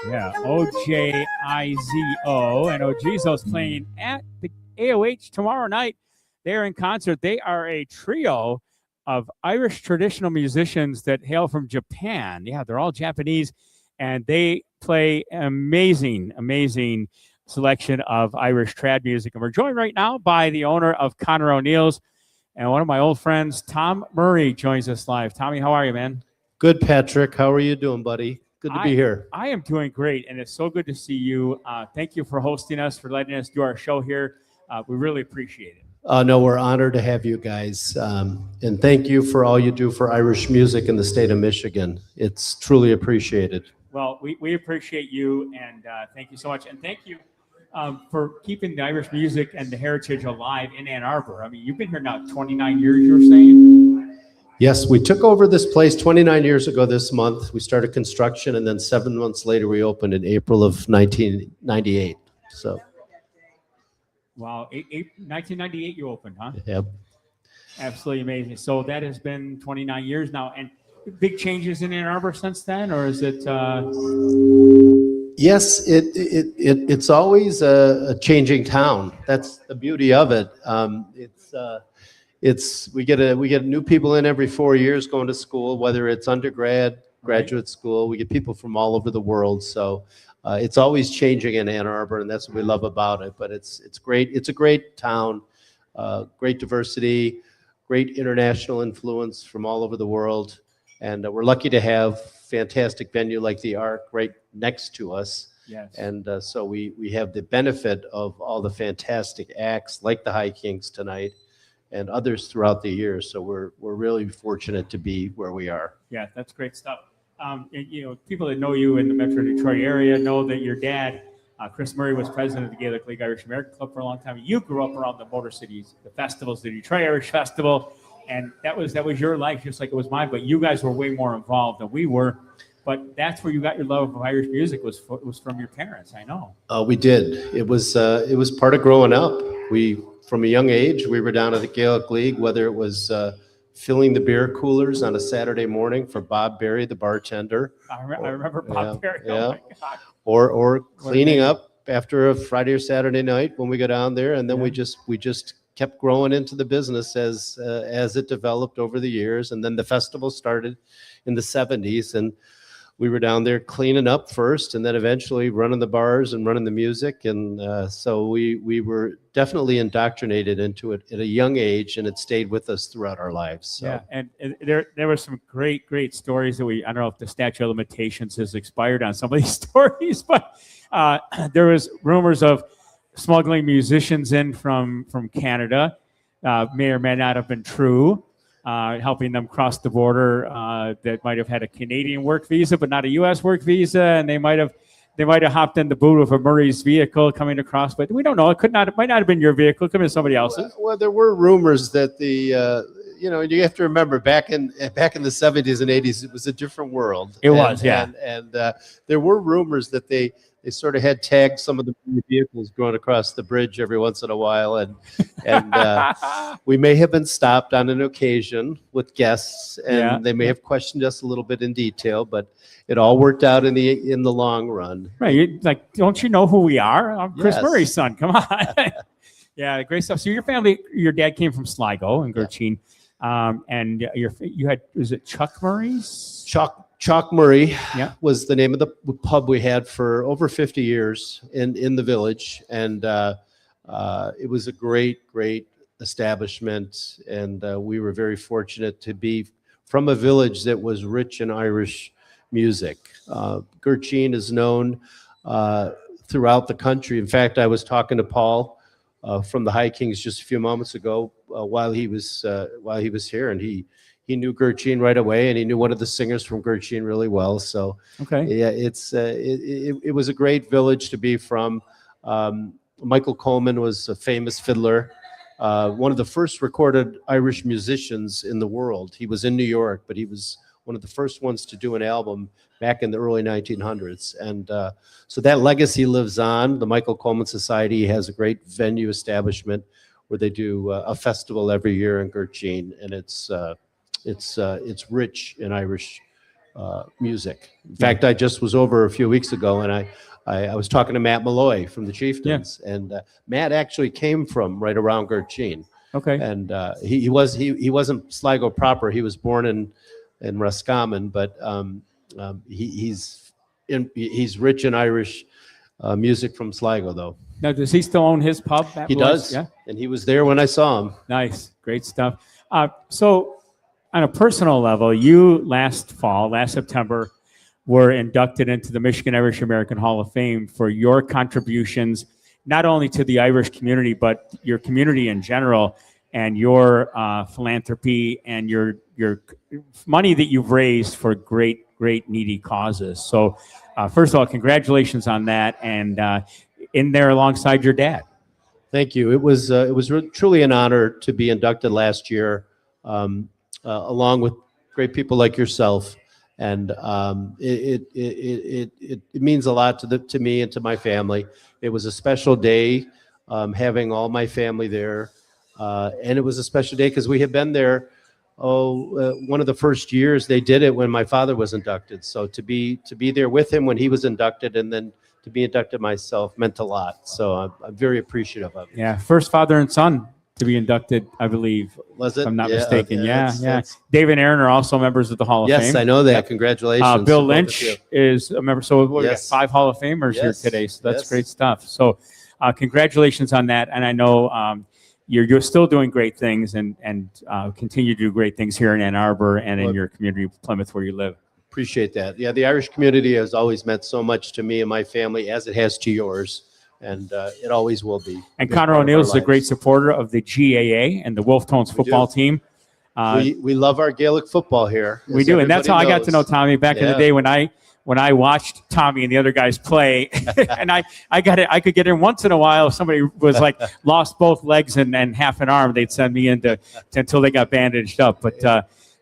Yeah, Ojizo. And Ojizo's playing at the AOH tomorrow night. They're in concert. They are a trio of Irish traditional musicians that hail from Japan. Yeah, they're all Japanese, and they play amazing selection of Irish trad music. And we're joined right now by the owner of Conor O'Neill's, and one of my old friends, Tom Murray, joins us live. Tommy, how are you, man? Good, Patrick. How are you doing, buddy? Good to be here. I am doing great, and it's so good to see you. Thank you for hosting us, for letting us do our show here. We really appreciate it. No, we're honored to have you guys. And thank you for all you do for Irish music in the state of Michigan. It's truly appreciated. Well, we appreciate you, and thank you so much. And thank you for keeping the Irish music and the heritage alive in Ann Arbor. I mean, you've been here now 29 years, you were saying? Yes, we took over this place 29 years ago this month. We started construction, and then 7 months later, we opened in April of 1998. So. Wow, 1998 you opened, huh? Yep. Absolutely amazing. So that has been 29 years now, and big changes in Ann Arbor since then, or is it? Yes, it's always a changing town. That's the beauty of it. We get new people in every 4 years going to school, whether it's undergrad, graduate school. We get people from all over the world. So. It's always changing in Ann Arbor, and that's what we love about it. But it's great. It's a great town, great diversity, great international influence from all over the world, and we're lucky to have fantastic venue like the Ark right next to us. Yes. And so we have the benefit of all the fantastic acts like the High Kings tonight, and others throughout the year. So we're really fortunate to be where we are. Yeah, that's great stuff. People that know you in the Metro Detroit area know that your dad, Chris Murray, was president of the Gaelic League Irish American Club for a long time. You grew up around the Motor Cities, the festivals, the Detroit Irish Festival, and that was your life, just like it was mine. But you guys were way more involved than we were. But that's where you got your love of Irish music was from your parents. I know. We did. It was part of growing up. From a young age, we were down at the Gaelic League, whether it was filling the beer coolers on a Saturday morning for Bob Berry, the bartender. I remember Bob Berry. Yeah. Oh my God. Or cleaning up after a Friday or Saturday night when we go down there, and then we just kept growing into the business as it developed over the years, and then the festival started in the 70s, and we were down there cleaning up first, and then eventually running the bars and running the music, and so we were definitely indoctrinated into it at a young age, and it stayed with us throughout our lives. So. Yeah, and there were some great stories that I don't know if the statute of limitations has expired on some of these stories, but there was rumors of smuggling musicians in from Canada, may or may not have been true. Helping them cross the border that might have had a Canadian work visa, but not a U.S. work visa, and they might have hopped in the boot of a Murray's vehicle coming across, but we don't know. It might not have been your vehicle. It could have been somebody else's. Well, there were rumors that you have to remember back in the 70s and 80s, it was a different world. It was, yeah. And there were rumors that they sort of had tagged some of the vehicles going across the bridge every once in a while, and we may have been stopped on an occasion with guests, and they may have questioned us a little bit in detail, but it all worked out in the long run. Right, don't you know who we are? I'm Chris Yes. Murray's son. Come on. Yeah, great stuff. So your dad came from Sligo in Gertrude, and you had, was it Chuck Murray's? Chalk Murray Yeah. was the name of the pub we had for over 50 years in the village, and it was a great establishment, and we were very fortunate to be from a village that was rich in Irish music. Gertrude is known throughout the country. In fact, I was talking to Paul from the High Kings just a few moments ago while he was here, and he knew Gertrude right away, and he knew one of the singers from Gertrude really well. So, yeah, it was a great village to be from. Michael Coleman was a famous fiddler, one of the first recorded Irish musicians in the world. He was in New York, but he was one of the first ones to do an album back in the early 1900s. And so that legacy lives on. The Michael Coleman Society has a great venue establishment where they do a festival every year in Gertrude, and it's rich in Irish music. In fact, I just was over a few weeks ago, and I was talking to Matt Malloy from the Chieftains, and Matt actually came from right around Gertrude. Okay. And he wasn't Sligo proper. He was born in Roscommon, but he's rich in Irish music from Sligo, though. Now, does he still own his pub? Matt He Malloy's? does. Yeah. And he was there when I saw him. Nice. Great stuff. So on a personal level, you last September, were inducted into the Michigan Irish American Hall of Fame for your contributions, not only to the Irish community, but your community in general, and your philanthropy and your money that you've raised for great needy causes. So first of all, congratulations on that, and in there alongside your dad. Thank you. It was truly an honor to be inducted last year, along with great people like yourself, and it means a lot to me and to my family. It was a special day, having all my family there, and it was a special day because we had been there. One of the first years they did it when my father was inducted. So to be there with him when he was inducted, and then to be inducted myself, meant a lot. So I'm very appreciative of it. Yeah, first father and son to be inducted, I believe. Was it? If I'm not Yeah, mistaken. okay, Yeah. that's- David and Aaron are also members of the Hall of Fame. Yes, I know that. Congratulations. Bill to both of Lynch you. is a member. So we got Yes. 5 Hall of Famers here Yes. today. So that's Yes. great stuff. So congratulations on that. And I know you're still doing great things and continue to do great things here in Ann Arbor and in Well, your community, Plymouth, where you live. Appreciate that. Yeah, the Irish community has always meant so much to me and my family, as it has to yours, and it always will be. And Big Connor part of O'Neill our is a great lives. supporter of the GAA and the Wolf Tones We football do. team. We love our Gaelic football here. We as do, and that's how I got to know everybody Tommy back in the Yeah. day when I watched Tommy and the other guys play, and I could get in once in a while. If somebody was like lost both legs and half an arm, they'd send me into until they got bandaged up.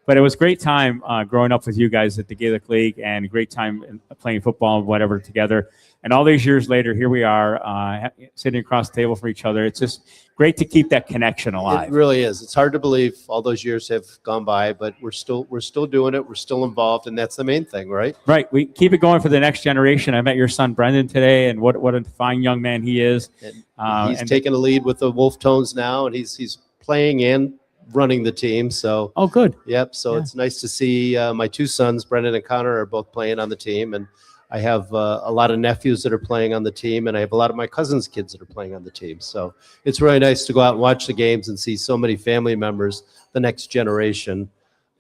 But it was a great time growing up with you guys at the Gaelic League, and a great time playing football and whatever together. And all these years later, here we are sitting across the table from each other. It's just great to keep that connection alive. It really is. It's hard to believe all those years have gone by, but we're still doing it. We're still involved, and that's the main thing, right? Right. We keep it going for the next generation. I met your son Brendan today, and what a fine young man he is. And he's taking the lead with the Wolf Tones now, and he's playing and running the team. So oh, good. Yep. So it's nice to see my 2 sons, Brendan and Connor, are both playing on the team, and I have a lot of nephews that are playing on the team, and I have a lot of my cousins' kids that are playing on the team. So it's really nice to go out and watch the games and see so many family members, the next generation.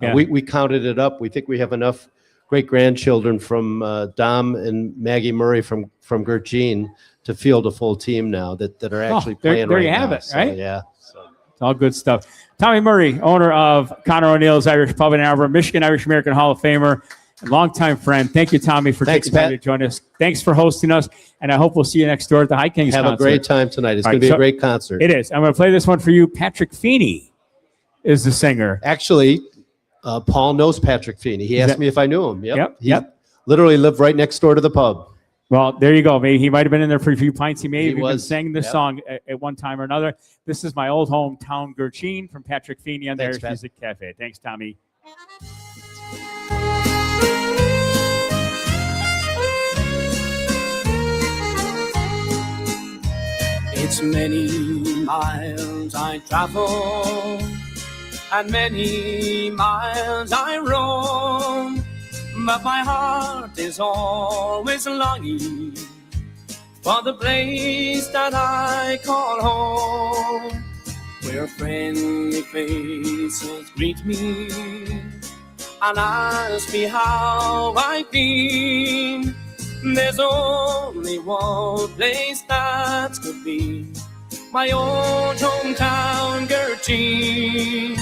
Yeah. We counted it up. We think we have enough great-grandchildren from Dom and Maggie Murray from Gertrude to field a full team now that are actually playing there right you have now. it, So, right? Yeah. It's all good stuff. Tommy Murray, owner of Connor O'Neill's Irish Pub in Ann Arbor, Michigan Irish American Hall of Famer, and longtime friend. Thank you, Tommy, for Thanks, taking time Pat. to join us. Thanks for hosting us, and I hope we'll see you next door at the High Kings Have concert. a great time tonight. It's All going to right, be so a great concert. It is. I'm going to play this one for you. Patrick Feeney is the singer. Actually, Paul knows Patrick Feeney. He asked that- me if I knew him. Yep, He yep. literally lived right next door to the pub. Well, there you go. Maybe he might have been in there for a few pints. He may have even was. sang this Yep. song at one time or another. This is My Old Hometown Gertrude from Patrick Feeney on the Thanks, Irish Pat. Music Cafe. Thanks, Tommy. It's many miles I travel, and many miles I roam, but my heart is always longing for the place that I call home, where friendly faces greet me and ask me how I've been. There's only one place that could be my old hometown, Gertrude.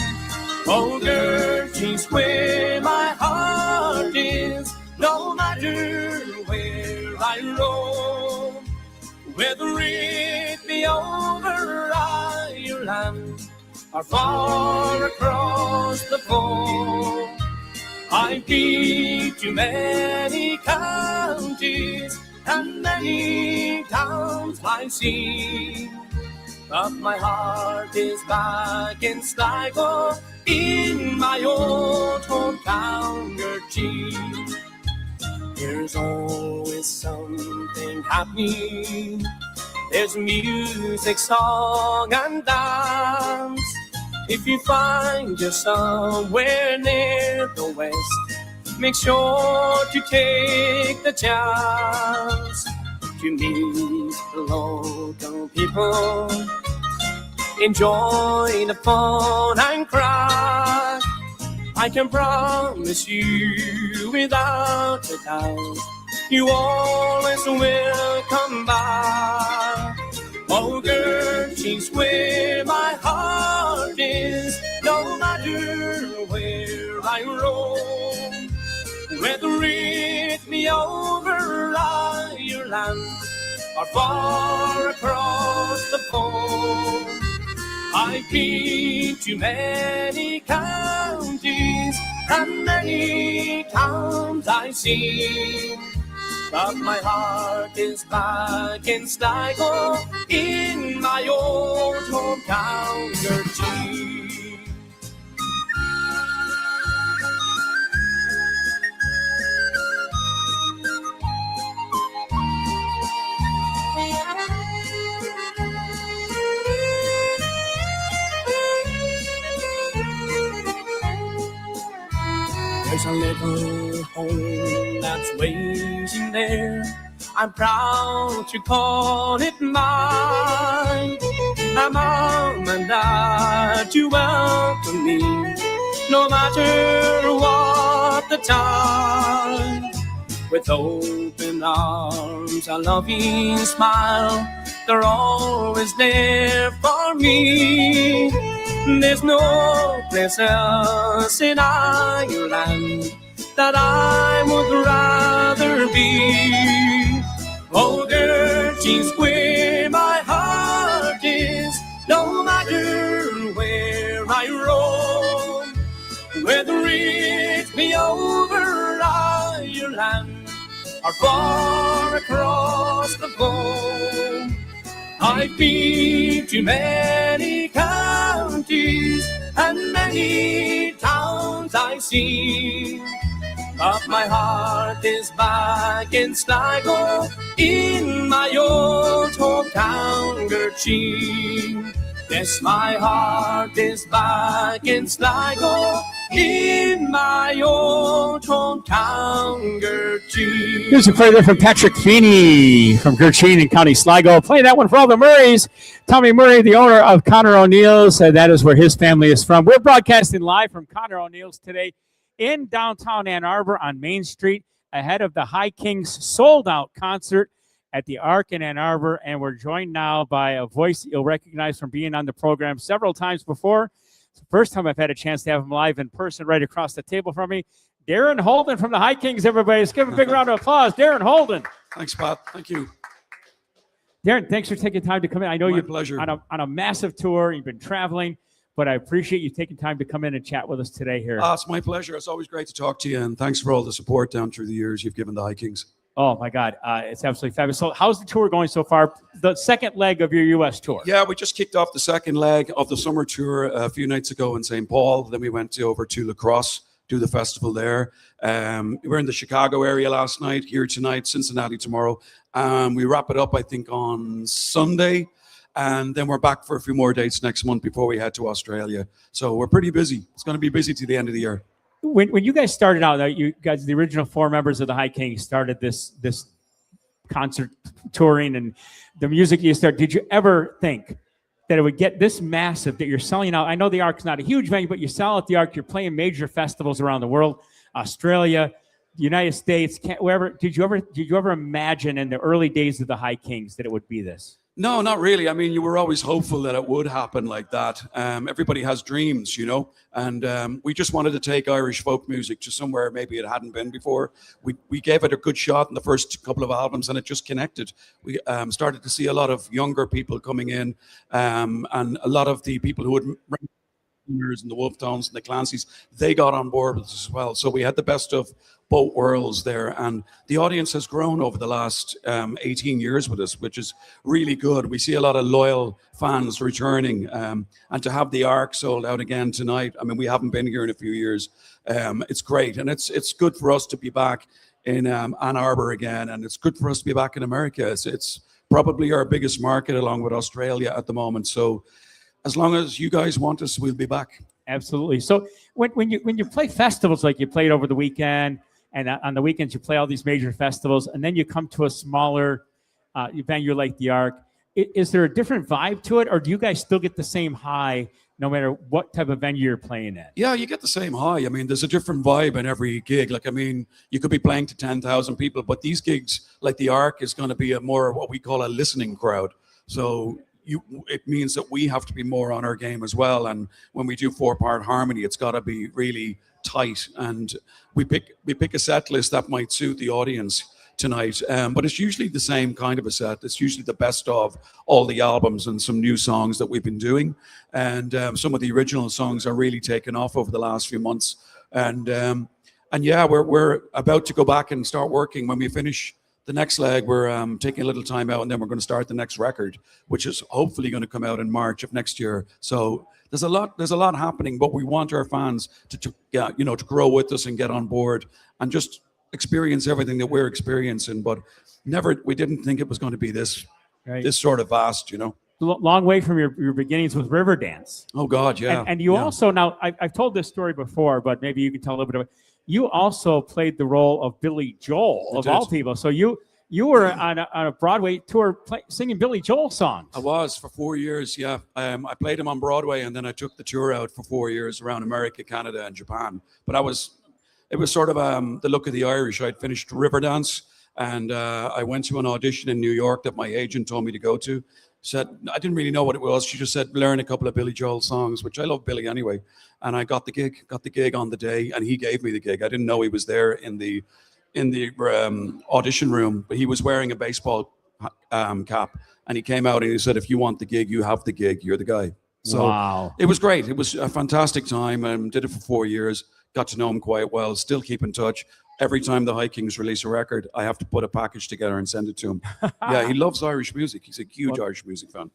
Oh, Gertrude's where my heart is, no matter where I roam. Whether it be over Ireland or far across the foam, I've been to many counties and many towns I've seen, but my heart is back in Sligo in my old hometown, Gertie. There's always something happening. There's music, song, and dance. If you find yourself somewhere near the west, make sure to take the chance to meet the local people. Enjoy the fun and cry. I can promise you without a doubt, you always will come back. Oh, Gertie's where my heart is, no matter where I roam. Whether it be over Ireland or far across the pond, I've been to many counties and many towns I've seen, but my heart is back in Sligo, in my old hometown, Gertie. There's a little home that's waiting there. I'm proud to call it mine. A mom and dad to welcome me, no matter what the time. With open arms, a loving smile, they're always there for me. There's no place else in Ireland that I would rather be. Oh, Gertie's where my heart is, no matter where I roam. Whether it be over Ireland or far across the pond, I've been to many counties and many towns I've seen, but my heart is back in Sligo, in my old hometown, Gertie. Yes, my heart is back in Sligo, in my old hometown, Gertie. Here's a prayer there from Patrick Feeney from Gertrude in County Sligo. Play that one for all the Murrays. Tommy Murray, the owner of Connor O'Neill's, that is where his family is from. We're broadcasting live from Connor O'Neill's today in downtown Ann Arbor on Main Street ahead of the High Kings sold-out concert at the Arc in Ann Arbor, and we're joined now by a voice you'll recognize from being on the program several times before. It's the first time I've had a chance to have him live in person right across the table from me. Darren Holden from the High Kings, everybody. Let's give him a big round of applause. Darren Holden. Thanks, Pat. Thank you. Darren, thanks for taking time to come in. I know you're pleasure. on a massive tour. You've been traveling, but I appreciate you taking time to come in and chat with us today here. It's my pleasure. It's always great to talk to you, and thanks for all the support down through the years you've given the High Kings. Oh, my God. It's absolutely fabulous. So how's the tour going so far? The second leg of your U.S. tour. Yeah, we just kicked off the second leg of the summer tour a few nights ago in St. Paul. Then we went over to La Crosse, do the festival there. We were in the Chicago area last night, here tonight, Cincinnati tomorrow. We wrap it up, I think, on Sunday. And then we're back for a few more dates next month before we head to Australia. So we're pretty busy. It's going to be busy to the end of the year. When you guys started out, you guys, the original four members of the High Kings, started this concert touring and the music you started, did you ever think that it would get this massive that you're selling out? I know the Arc's not a huge venue, but you sell at the Arc, you're playing major festivals around the world, Australia, the United States, wherever. Did you ever imagine in the early days of the High Kings that it would be this? No, not really. I mean, you were always hopeful that it would happen like that. Everybody has dreams, you know, and we just wanted to take Irish folk music to somewhere maybe it hadn't been before. We gave it a good shot in the first couple of albums, and it just connected. We started to see a lot of younger people coming in, and a lot of the people who would and the Wolftones and the Clancys, they got on board with us as well. So we had the best of both worlds there. And the audience has grown over the last 18 years with us, which is really good. We see a lot of loyal fans returning, and to have the Ark sold out again tonight. I mean, we haven't been here in a few years. It's great, and it's good for us to be back in Ann Arbor again, and it's good for us to be back in America. It's probably our biggest market along with Australia at the moment. So as long as you guys want us, we'll be back. Absolutely. So when you play festivals like you played over the weekend, and on the weekends you play all these major festivals, and then you come to a smaller venue like the Ark, is there a different vibe to it, or do you guys still get the same high no matter what type of venue you're playing at? Yeah, you get the same high. I mean, there's a different vibe in every gig. Like, I mean, you could be playing to 10,000 people, but these gigs, like the Ark, is going to be a more what we call a listening crowd. So it means that we have to be more on our game as well. And when we do 4-part harmony, it's got to be really tight. And we pick a set list that might suit the audience tonight, but it's usually the same kind of a set. It's usually the best of all the albums and some new songs that we've been doing, and some of the original songs are really taken off over the last few months. And yeah, we're about to go back and start working. When we finish the next leg, we're taking a little time out, and then we're going to start the next record, which is hopefully going to come out in March of next year. So there's a lot happening, but we want our fans to grow with us and get on board and just experience everything that we're experiencing. But we didn't think it was going to be this sort of vast, Long way from your beginnings with Riverdance. Oh God, yeah. And you also, now I've told this story before, but maybe you can tell a little bit of it. You also played the role of Billy Joel, of all people. So you were on a Broadway tour singing Billy Joel songs. I was for 4 years, yeah. I played him on Broadway, and then I took the tour out for 4 years around America, Canada, and Japan. But it was sort of the look of the Irish. I'd finished Riverdance, and I went to an audition in New York that my agent told me to go to. Said I didn't really know what it was. She just said learn a couple of Billy Joel songs, which I love Billy anyway. And I got the gig on the day, and he gave me the gig. I didn't know he was there in the audition room, but he was wearing a baseball cap, and he came out and he said, "If you want the gig, you have the gig. You're the guy." So wow. It was great. It was a fantastic time. Did it for 4 years. Got to know him quite well. Still keep in touch. Every time the High Kings release a record, I have to put a package together and send it to him. Yeah, he loves Irish music. He's a huge Irish music fan.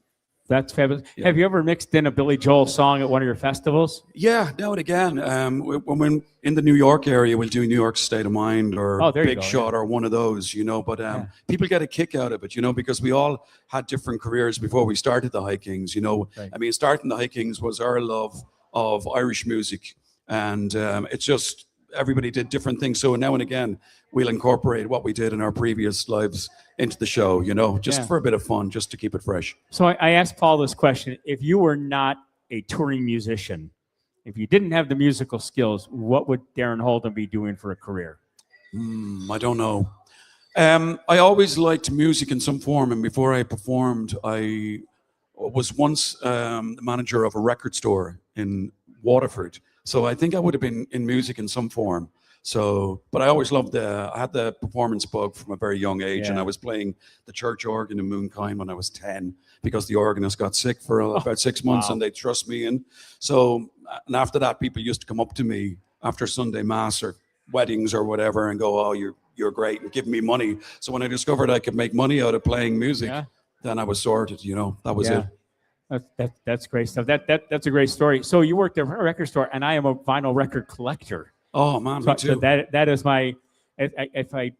That's fabulous. Yeah. Have you ever mixed in a Billy Joel song at one of your festivals? Yeah, now and again. When we're in the New York area, we'll do New York State of Mind or Big Shot or one of those, But people get a kick out of it, because we all had different careers before we started the High Kings, Right. I mean, starting the High Kings was our love of Irish music. And it's just everybody did different things. So now and again, we'll incorporate what we did in our previous lives into the show, just for a bit of fun, just to keep it fresh. So I asked Paul this question. If you were not a touring musician, if you didn't have the musical skills, what would Darren Holden be doing for a career? I don't know. I always liked music in some form. And before I performed, I was once the manager of a record store in Waterford. So I think I would have been in music in some form. So, but I always loved I had the performance bug from a very young age, and I was playing the church organ in Moonkind when I was 10 because the organist got sick for about 6 months, and they trust me in. So, and after that, people used to come up to me after Sunday Mass or weddings or whatever and go, "Oh, you're great," and give me money. So when I discovered I could make money out of playing music, then I was sorted, That was it. That's great stuff. That's a great story. So you worked at a record store, and I am a vinyl record collector. Oh man, me too. So that is my. If I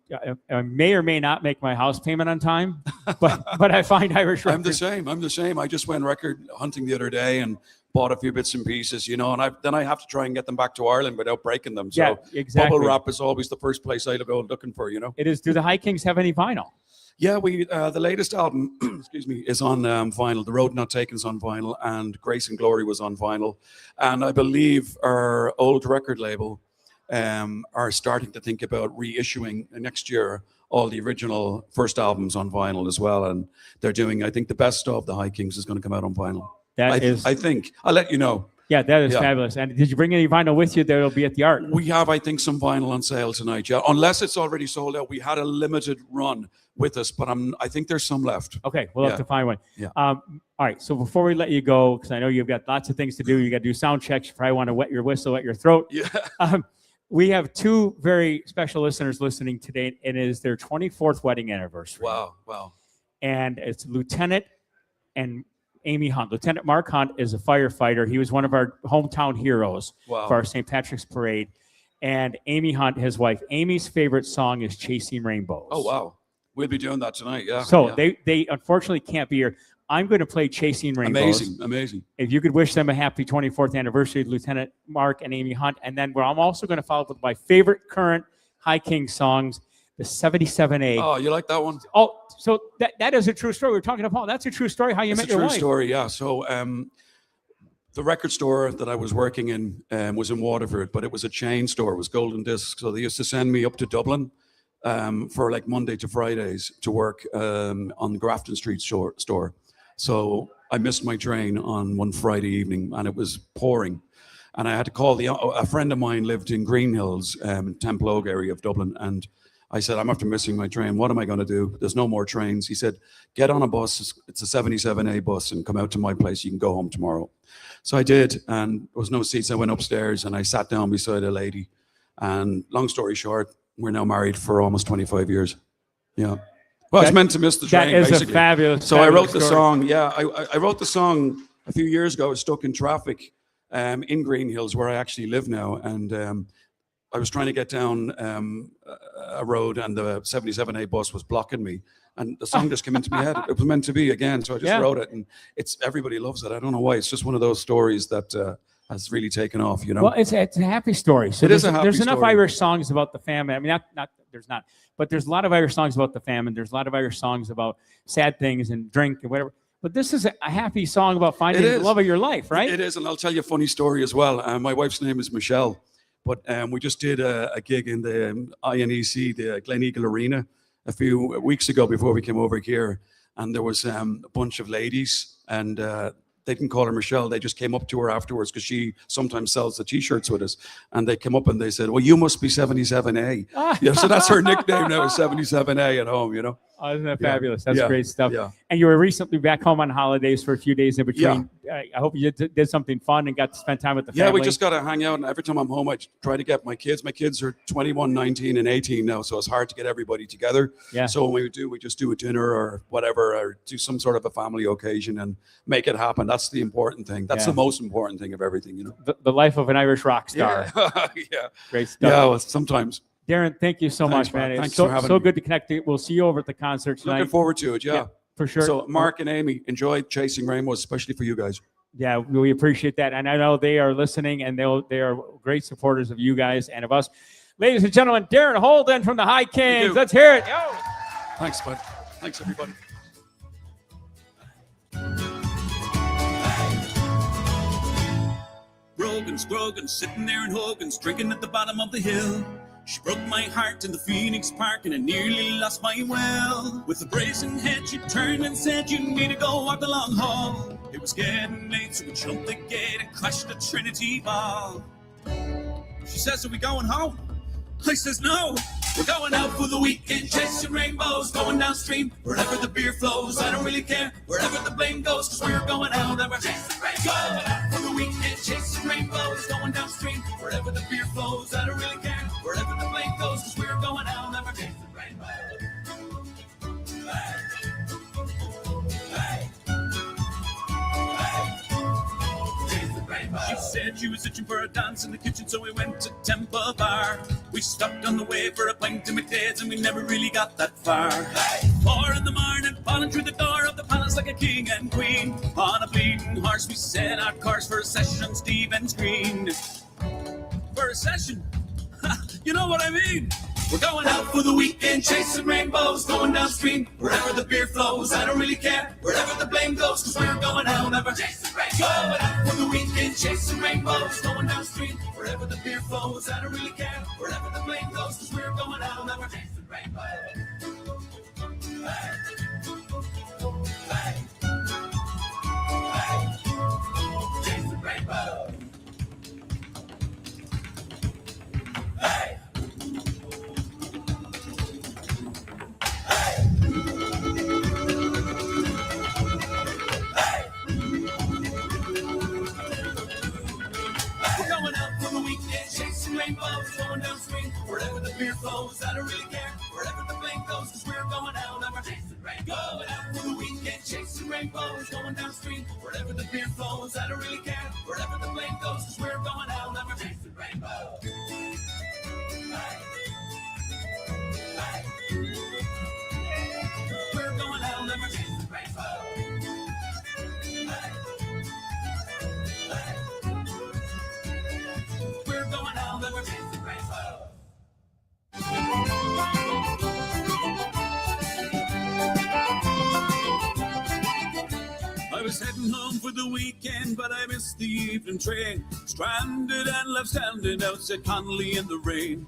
may or may not make my house payment on time, but I find Irish records. I'm the same. I just went record hunting the other day and bought a few bits and pieces, and then I have to try and get them back to Ireland without breaking them. So yeah, exactly. Bubble wrap is always the first place I go looking for. It is. Do the High Kings have any vinyl? Yeah, the latest album, excuse me, is on vinyl. The Road Not Taken is on vinyl, and Grace and Glory was on vinyl. And I believe our old record label are starting to think about reissuing next year all the original first albums on vinyl as well. And they're doing, I think, the best of the High Kings is going to come out on vinyl. I think. I'll let you know. Yeah, that is fabulous. And did you bring any vinyl with you that'll be at the Ark? We have, I think, some vinyl on sale tonight. Yeah, unless it's already sold out. We had a limited run with us, but I think there's some left. Okay, we'll have to find one. Yeah. All right. So before we let you go, because I know you've got lots of things to do, you got to do sound checks. You probably want to wet your whistle, wet your throat. Yeah. We have two very special listeners listening today, and it is their 24th wedding anniversary. Wow. Wow. And it's Lieutenant and Amy Hunt. Lieutenant Mark Hunt is a firefighter. He was one of our hometown heroes Wow. for our St. Patrick's Parade. And Amy Hunt, his wife, Amy's favorite song is Chasing Rainbows. Oh, wow. We'll be doing that tonight. Yeah. So yeah. they unfortunately can't be here. I'm going to play Chasing Rainbows. Amazing. Amazing. If you could wish them a happy 24th anniversary, Lieutenant Mark and Amy Hunt. And then I'm also going to follow up with my favorite current High King songs, the 77A. Oh, you like that one? Oh, so that is a true story. We're talking to Paul. That's a true story, how you It's met a your true wife. story, yeah. So the record store that I was working in was in Waterford, but it was a chain store. It was Golden Disc. So they used to send me up to Dublin for like Monday to Fridays to work on the Grafton Street store. So I missed my train on one Friday evening, and it was pouring. And I had to call a friend of mine lived in Green Hills, Temple Oak area of Dublin, and I said, I'm after missing my train. What am I going to do? There's no more trains. He said, get on a bus. It's a 77A bus and come out to my place. You can go home tomorrow. So I did, and there was no seats. I went upstairs and I sat down beside a lady. And long story short, we're now married for almost 25 years. Yeah. Well, I was meant to miss the train, That is basically. a fabulous So I wrote the story. song. Yeah, I wrote the song a few years ago. I was stuck in traffic in Green Hills, where I actually live now. And I was trying to get down a road, and the 77A bus was blocking me. And the song just came into my head. It was meant to be again, so I just wrote it. And everybody loves it. I don't know why. It's just one of those stories that has really taken off. You know. Well, it's a happy story. So It is a happy there's enough story. Irish songs about the famine. I mean, there's not, but there's a lot of Irish songs about the famine. There's a lot of Irish songs about sad things and drink and whatever. But this is a happy song about finding the love of your life, right? It is, and I'll tell you a funny story as well. My wife's name is Michelle, but we just did a gig in the INEC, the Glen Eagle Arena, a few weeks ago before we came over here, and there was a bunch of ladies, and they didn't call her Michelle. They just came up to her afterwards because she sometimes sells the T-shirts with us, and they came up and they said, "Well, you must be 77A." Yeah, so that's her nickname now, is 77A at home. You know. Oh, isn't that Yeah. fabulous? That's Yeah. great stuff. Yeah. And you were recently back home on holidays for a few days in between. I hope you did something fun and got to spend time with the Yeah, family. we just got to hang out. And every time I'm home, I try to get my kids. My kids are 21, 19, and 18 now, so it's hard to get everybody together. Yeah. So when we just do a dinner or whatever, or do some sort of a family occasion and make it happen. That's the important thing. That's Yeah. the most important thing of everything, you know. The life of an Irish rock star. Yeah. Yeah. Great stuff. Yeah, well, sometimes. Darren, thank you so Thanks, much, man. man. It's Thanks so, for having so me. good to connect. We'll see you over at the concert tonight. Looking forward to it, yeah. For sure. So Mark and Amy, enjoy Chasing Rainbows, especially for you guys. Yeah, we appreciate that. And I know they are listening, and they are great supporters of you guys and of us. Ladies and gentlemen, Darren Holden from the High Kings. you. Let's hear it. Yo. Thanks, bud. Thanks, everybody. Brogan, sitting there in Hogan's, drinking at the bottom of the hill. She broke my heart in the Phoenix Park, and I nearly lost my will. With a brazen head, she turned and said, "You need to go walk the long haul." It was getting late, so we jumped the gate and crashed the Trinity Ball. She says, "Are we going home?" I says, "No, we're going out for the weekend, chasing rainbows, going downstream, wherever the beer flows. I don't really care, wherever the blame goes, cause we're going out and we're chasing rainbows. Going out for the weekend, chasing rainbows, going downstream, wherever the beer flows. I don't really care, wherever the blame goes, cause we're going out and we're chasing rainbows." Hey. Hey. She said she was itching for a dance in the kitchen, so we went to Temple Bar. We stopped on the way for a pint of McDade's, and we never really got that far. 4 in the morning, falling through the door of the palace like a king and queen. On a bleeding horse, we set our course for a session on Stephen's Green. For a session? You know what I mean? We're going out for the weekend, chasing rainbows, going downstream, wherever the beer flows. I don't really care, wherever the blame goes, cause we're going out ever chasing rainbows. Going out for the weekend, chasing rainbows, going downstream, wherever the beer flows. I don't really care, wherever the blame goes, cause we're going out ever chasing rainbows. Hey. Hey. Hey. Chasing rainbows. Hey. We're going out for the weekend, chasing rainbows going downstream. Wherever the beer flows, I don't really care. Wherever the flame goes, 'cause we're going out and we're chasing rainbows. Going out for the weekend, chasing rainbows going downstream. Wherever the beer flows, I don't really care. Wherever the flame goes, 'cause we're going out and we're chasing rainbows. We're going out and we're chasing rainbows. We're going out and we're chasing rainbows. I was heading home for the weekend, but I missed the evening train. Stranded and left standing outside Connolly in the rain.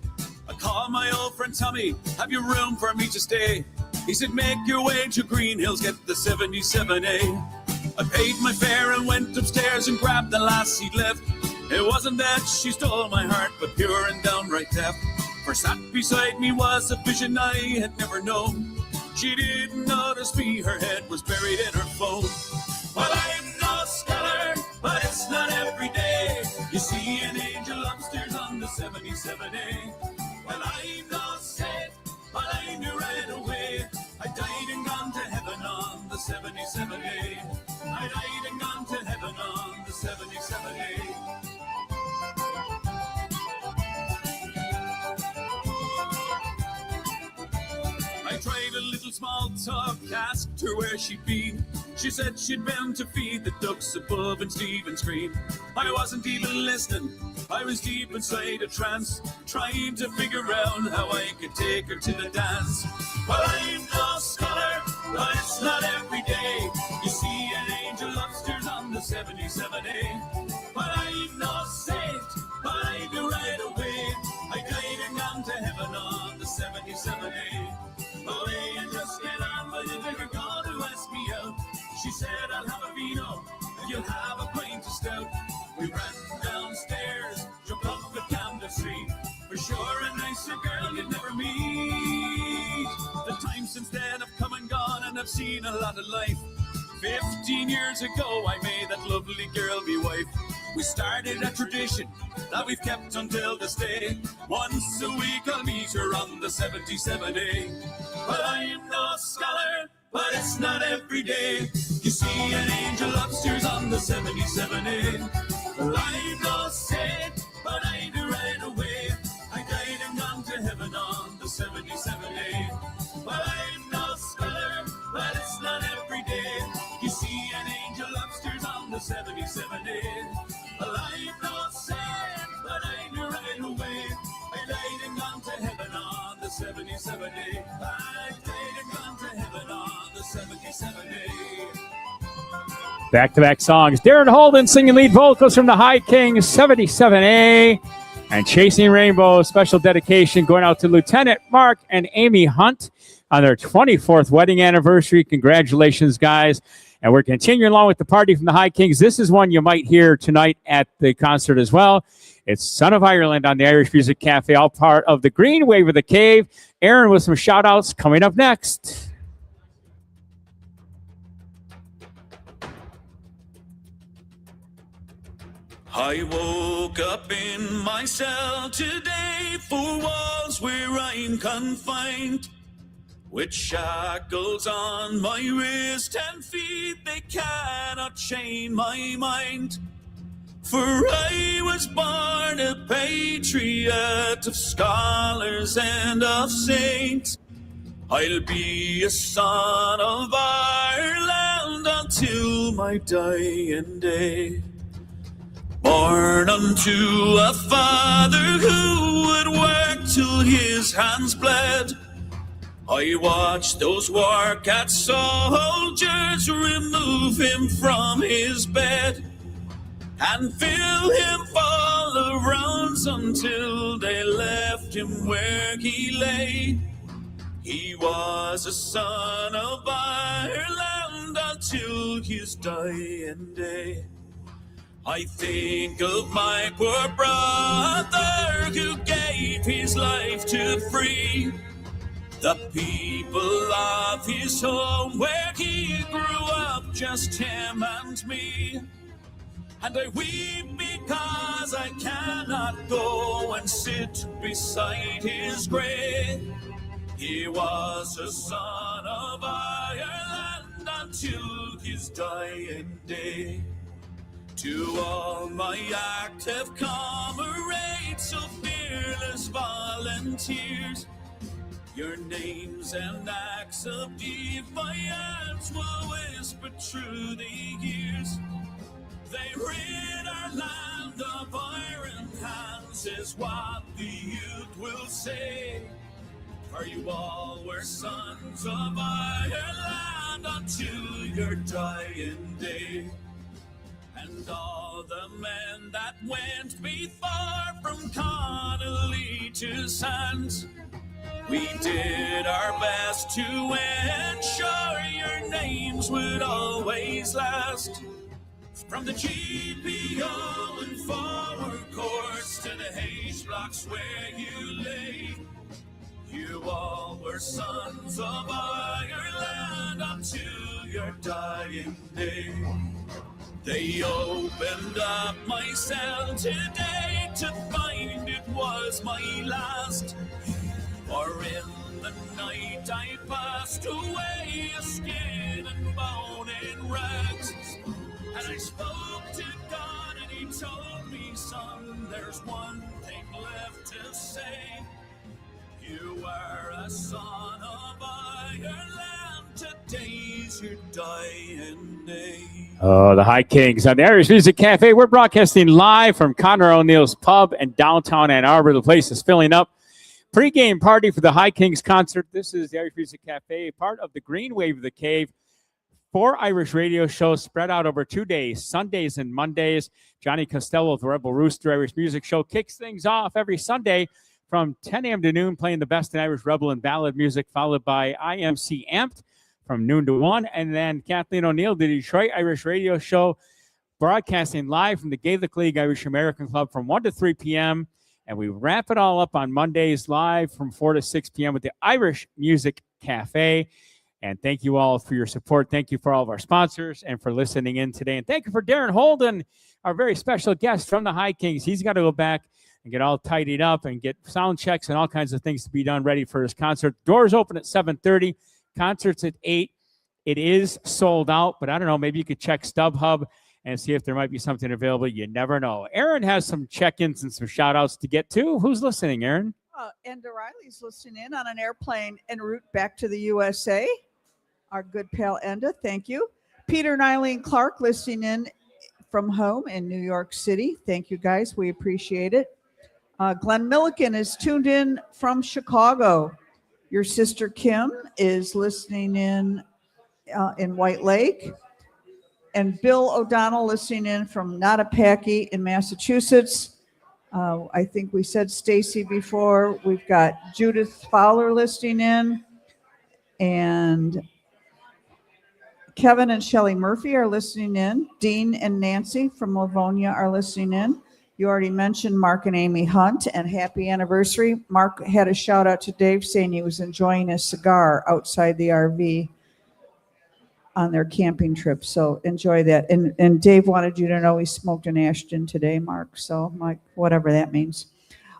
I called my old friend Tommy, have you room for me to stay? He said, make your way to Green Hills, get the 77A. I paid my fare and went upstairs and grabbed the last seat left. It wasn't that she stole my heart, but pure and downright theft. For sat beside me was a vision I had never known. She didn't notice me, her head was buried in her phone. Well, I'm no scholar, but it's not every day you see an angel upstairs on the 77A. Well, I'm no saint, but I knew right away I died and gone to heaven on the 77A. I died and gone to heaven on the 77A. I tried a little small talk, asked her where she'd been. She said she'd been to feed the ducks above in Stephen's Green. I wasn't even listening, I was deep inside a trance, trying to figure out how I could take her to the dance. Well, I'm no scholar, but it's not every day you see an angel upstairs on the 77A. But I'm no saint, but I knew right away I died and gone to heaven on the 77A. Oh, hey, and just get on with it if you're going to ask me out. She said, I'll have a vino, and you'll have a pint of stout. We ran downstairs, jumped up the Camden Street. For sure, a nicer girl you'd never meet. The time since then have come and gone, and I've seen a lot of life. 15 years ago, I made that lovely girl me wife. We started a tradition that we've kept until this day. Once a week I'll meet her on the 77A. Well, I am no scholar, but it's not every day you see an angel upstairs on the 77A. Well, I am no saint, but I knew right away I died and gone to heaven on the 77A. Well, I am no scholar, but it's not every day you see an angel upstairs on the 77A. Well, I am no saint, but I knew right away I died and gone to heaven on the 77A. I died and gone to heaven on the 77A. Back-to-back songs. Darren Holden singing lead vocals from the High Kings 77A. And Chasing Rainbow, special dedication going out to Lieutenant Mark and Amy Hunt on their 24th wedding anniversary. Congratulations, guys. And we're continuing along with the party from the High Kings. This is one you might hear tonight at the concert as well. It's Son of Ireland on the Irish Music Cafe, all part of the Green Wave of the Cave. Aaron with some shout-outs coming up next. I woke up in my cell today, 4 walls where I'm confined, with shackles on my wrist and feet, they cannot chain my mind. For I was born a patriot of scholars and of saints. I'll be a son of Ireland until my dying day. Born unto a father who would work till his hands bled. I watched those war cat soldiers remove him from his bed and fill him full of rounds until they left him where he lay. He was a son of Ireland until his dying day. I think of my poor brother who gave his life to free the people of his home where he grew up, just him and me. And I weep 'cause I cannot go and sit beside his grave. He was a son of Ireland until his dying day. To all my active comrades, so fearless volunteers, your names and acts of defiance will whisper through the years. They rid our land of iron hands, is what the youth will say. For you all were sons of Ireland until your dying day. And all the men that went before, from Connolly to Sands, we did our best to ensure your names would always last. From the GPO and forward courts to the H blocks where you lay, you all were sons of Ireland until your dying day. They opened up my cell today to find it was my last. For in the night I passed away, a skin and bone in rags. And I spoke to God and he told me, son, there's one thing left to say. You are a son of Ireland, today's your dying day. Oh, the High Kings on the Irish Music Cafe. We're broadcasting live from Conor O'Neill's Pub in downtown Ann Arbor. The place is filling up. Pre-game party for the High Kings concert. This is the Irish Music Cafe, part of the Green Wave of the Cave. 4 Irish radio shows spread out over 2 days, Sundays and Mondays. Johnny Costello of the Rebel Rooster Irish Music Show kicks things off every Sunday from 10 a.m. to noon, playing the best in Irish Rebel and ballad music, followed by IMC Amped from noon to 1. And then Kathleen O'Neill, the Detroit Irish Radio Show, broadcasting live from the Gaelic League Irish American Club from 1 to 3 p.m. And we wrap it all up on Mondays live from 4 to 6 p.m. with the Irish Music Cafe. And thank you all for your support. Thank you for all of our sponsors and for listening in today. And thank you for Darren Holden, our very special guest from the High Kings. He's got to go back and get all tidied up and get sound checks and all kinds of things to be done ready for his concert. Doors open at 7:30. Concert's at 8. It is sold out, but I don't know. Maybe you could check StubHub and see if there might be something available. You never know. Aaron has some check-ins and some shout-outs to get to. Who's listening, Aaron? Enda Riley's listening in on an airplane en route back to the USA. Our good pal Enda, thank you. Peter and Eileen Clark listening in from home in New York City. Thank you, guys. We appreciate it. Glenn Milliken is tuned in from Chicago. Your sister Kim is listening in White Lake. And Bill O'Donnell listening in from Nottapaki in Massachusetts. I think we said Stacy before. We've got Judith Fowler listening in. And Kevin and Shelley Murphy are listening in. Dean and Nancy from Livonia are listening in. You already mentioned Mark and Amy Hunt, and happy anniversary. Mark had a shout out to Dave saying he was enjoying a cigar outside the RV on their camping trip. So enjoy that. And Dave wanted you to know he smoked an Ashton today, Mark. So Mike, whatever that means.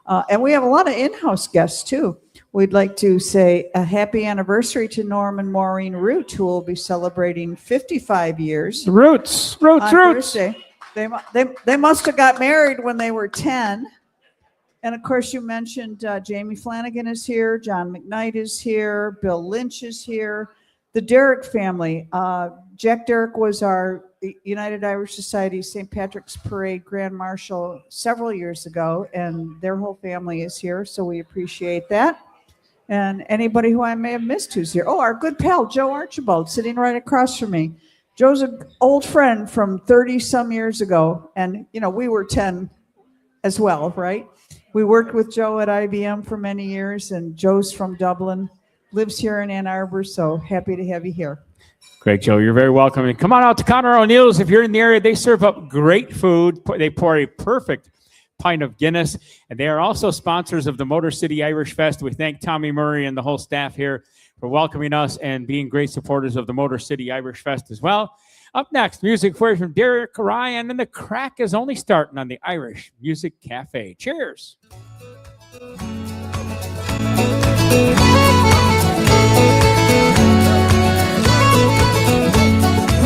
And we have a lot of in-house guests too. We'd like to say a happy anniversary to Norm and Maureen Root, who will be celebrating 55 years. Roots. Thursday. They must have got married when they were 10. And of course, you mentioned Jamie Flanagan is here. John McKnight is here. Bill Lynch is here. The Derrick family. Jack Derrick was our United Irish Society St. Patrick's Parade Grand Marshal several years ago, and their whole family is here, so we appreciate that. And anybody who I may have missed who's here. Oh, our good pal, Joe Archibald, sitting right across from me. Joe's an old friend from 30-some years ago, and, you know, we were 10 as well, right? We worked with Joe at IBM for many years, and Joe's from Dublin, lives here in Ann Arbor, so happy to have you here. Great, Joe. You're very welcome. And come on out to Conor O'Neill's if you're in the area. They serve up great food. They pour a perfect pint of Guinness. And they are also sponsors of the Motor City Irish Fest. We thank Tommy Murray and the whole staff here for welcoming us and being great supporters of the Motor City Irish Fest as well. Up next, music for you from Derek Ryan, and the crack is only starting on the Irish Music Cafe. Cheers.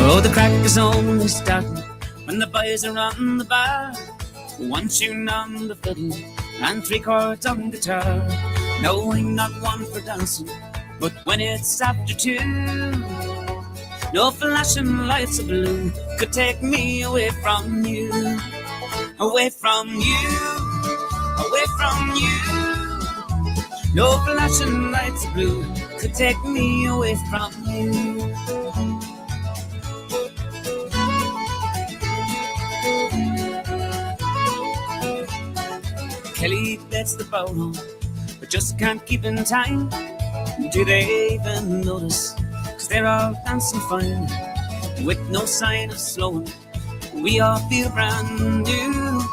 Oh, the crack is only starting when the boys are on the bar. One tune on the fiddle and 3 chords on guitar. No, I'm not one for dancing, but when it's after 2, no flashing lights of blue could take me away from you. Away from you, away from you. No flashing lights of blue could take me away from you. Kelly lets the boat on, but just can't keep in time. Do they even notice? 'Cause they're all dancing fine, with no sign of slowing. We all feel brand new.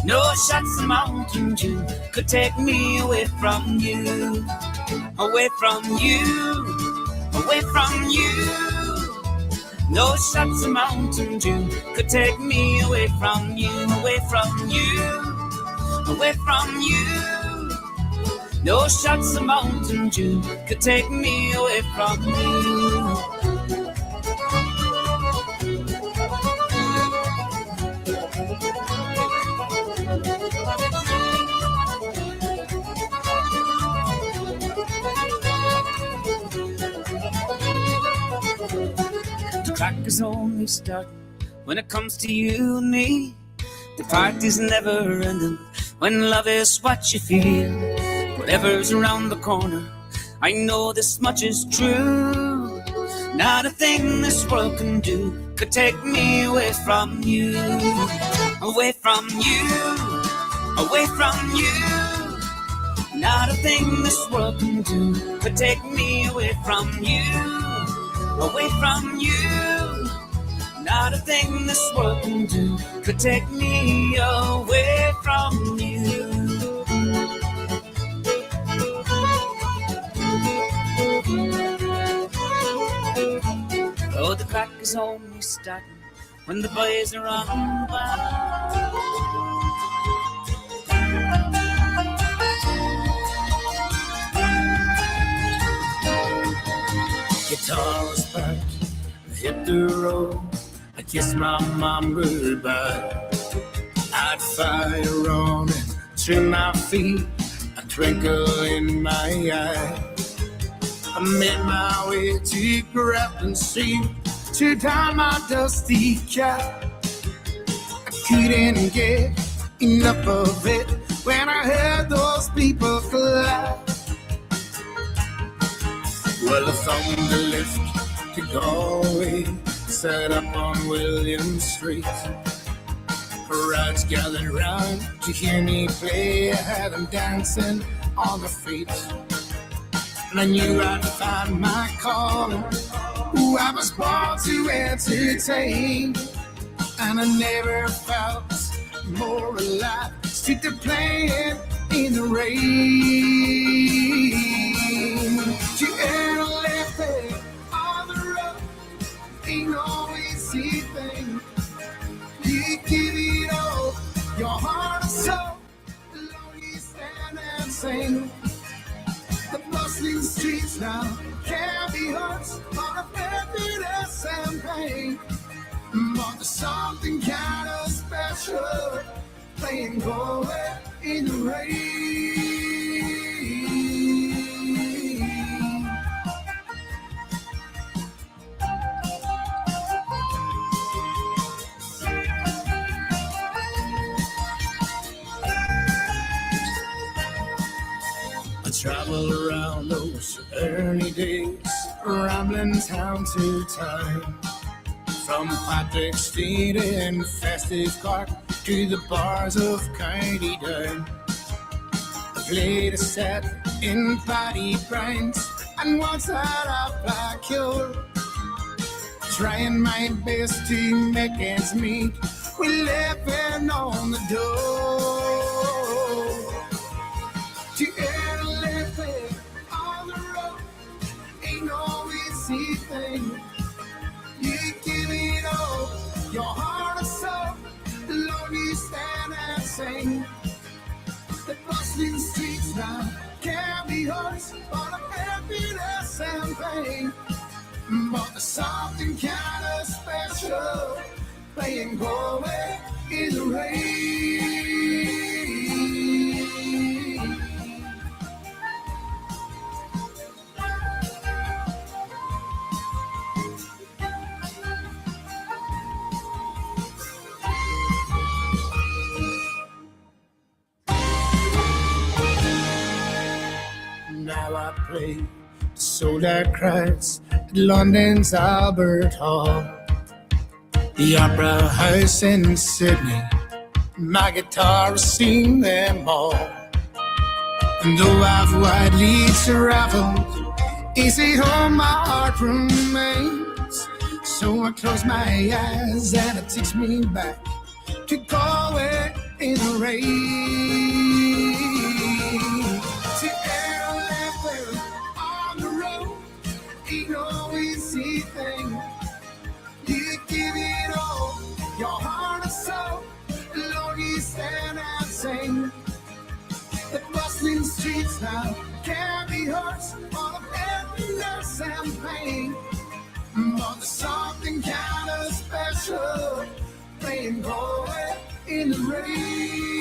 No shots of Mountain Dew could take me away from you. Away from you, away from you. No shots of Mountain Dew could take me away from you. Away from you, away from you. No shots of Mountain Dew could take me away from you. The crack is only starting when it comes to you and me. The party's never ending when love is what you feel. Whatever's around the corner, I know this much is true. Not a thing this world can do could take me away from you. Away from you, away from you. Not a thing this world can do could take me away from you. Away from you. Not a thing this world can do could take me away from you. Oh, the crack is only starting when the boys are on the bar. Guitar was back, hit the road. I kissed my mom goodbye. I'd fire on and to my feet, a twinkle in my eye. I made my way to Grafton Street to down my dusty cap. I couldn't get enough of it when I heard those people clap. Well, the thunder lift to Galway set up on William Street. Crowds gathered round to hear me play. I had them dancing on their feet. And I knew I'd find my calling. Ooh, I was born to entertain. And I never felt more alive. Street to playing in the rain. To earn a living on the road ain't no easy thing. You give it all, your heart and soul. Alone you stand and sing. The bustling streets now can be hurt on a happiness and pain. But there's something kind of special playing Galway in the rain. I travel around those early days, rambling town to town. From Patrick Street in Festive Park to the bars of County Down. I played a set in Paddy Brown's and once had a black hill. Trying my best to make ends meet, we living on the door. To earn a living on the road ain't no easy thing. You give me your heart and soul. Lord, we stand and sing. The bustling streets now can be yours, full of happiness and pain. But there's something kind of special playing Galway in the rain. Now I pray the soul that cries at London's Albert Hall, the Opera House in Sydney. My guitar has seen them all. And though I've widely traveled, easy home my heart remains. So I close my eyes and it takes me back to Galway in the rain. To Airlift on the road ain't no easy thing. You give it all, your heart and soul. Lord, you stand and sing. The bustling streets now can be yours, all of happiness and pain. But there's something kind of special playing Galway in the rain.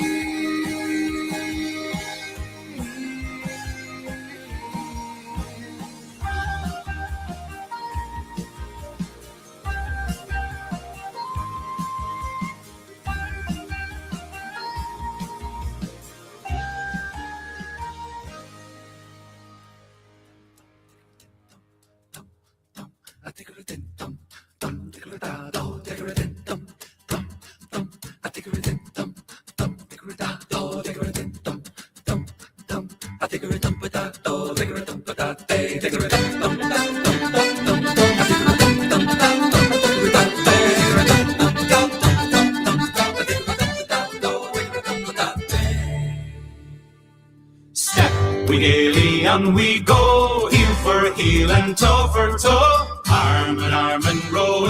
Step we gaily on we go, heel for heel and toe for toe, arm in arm and row,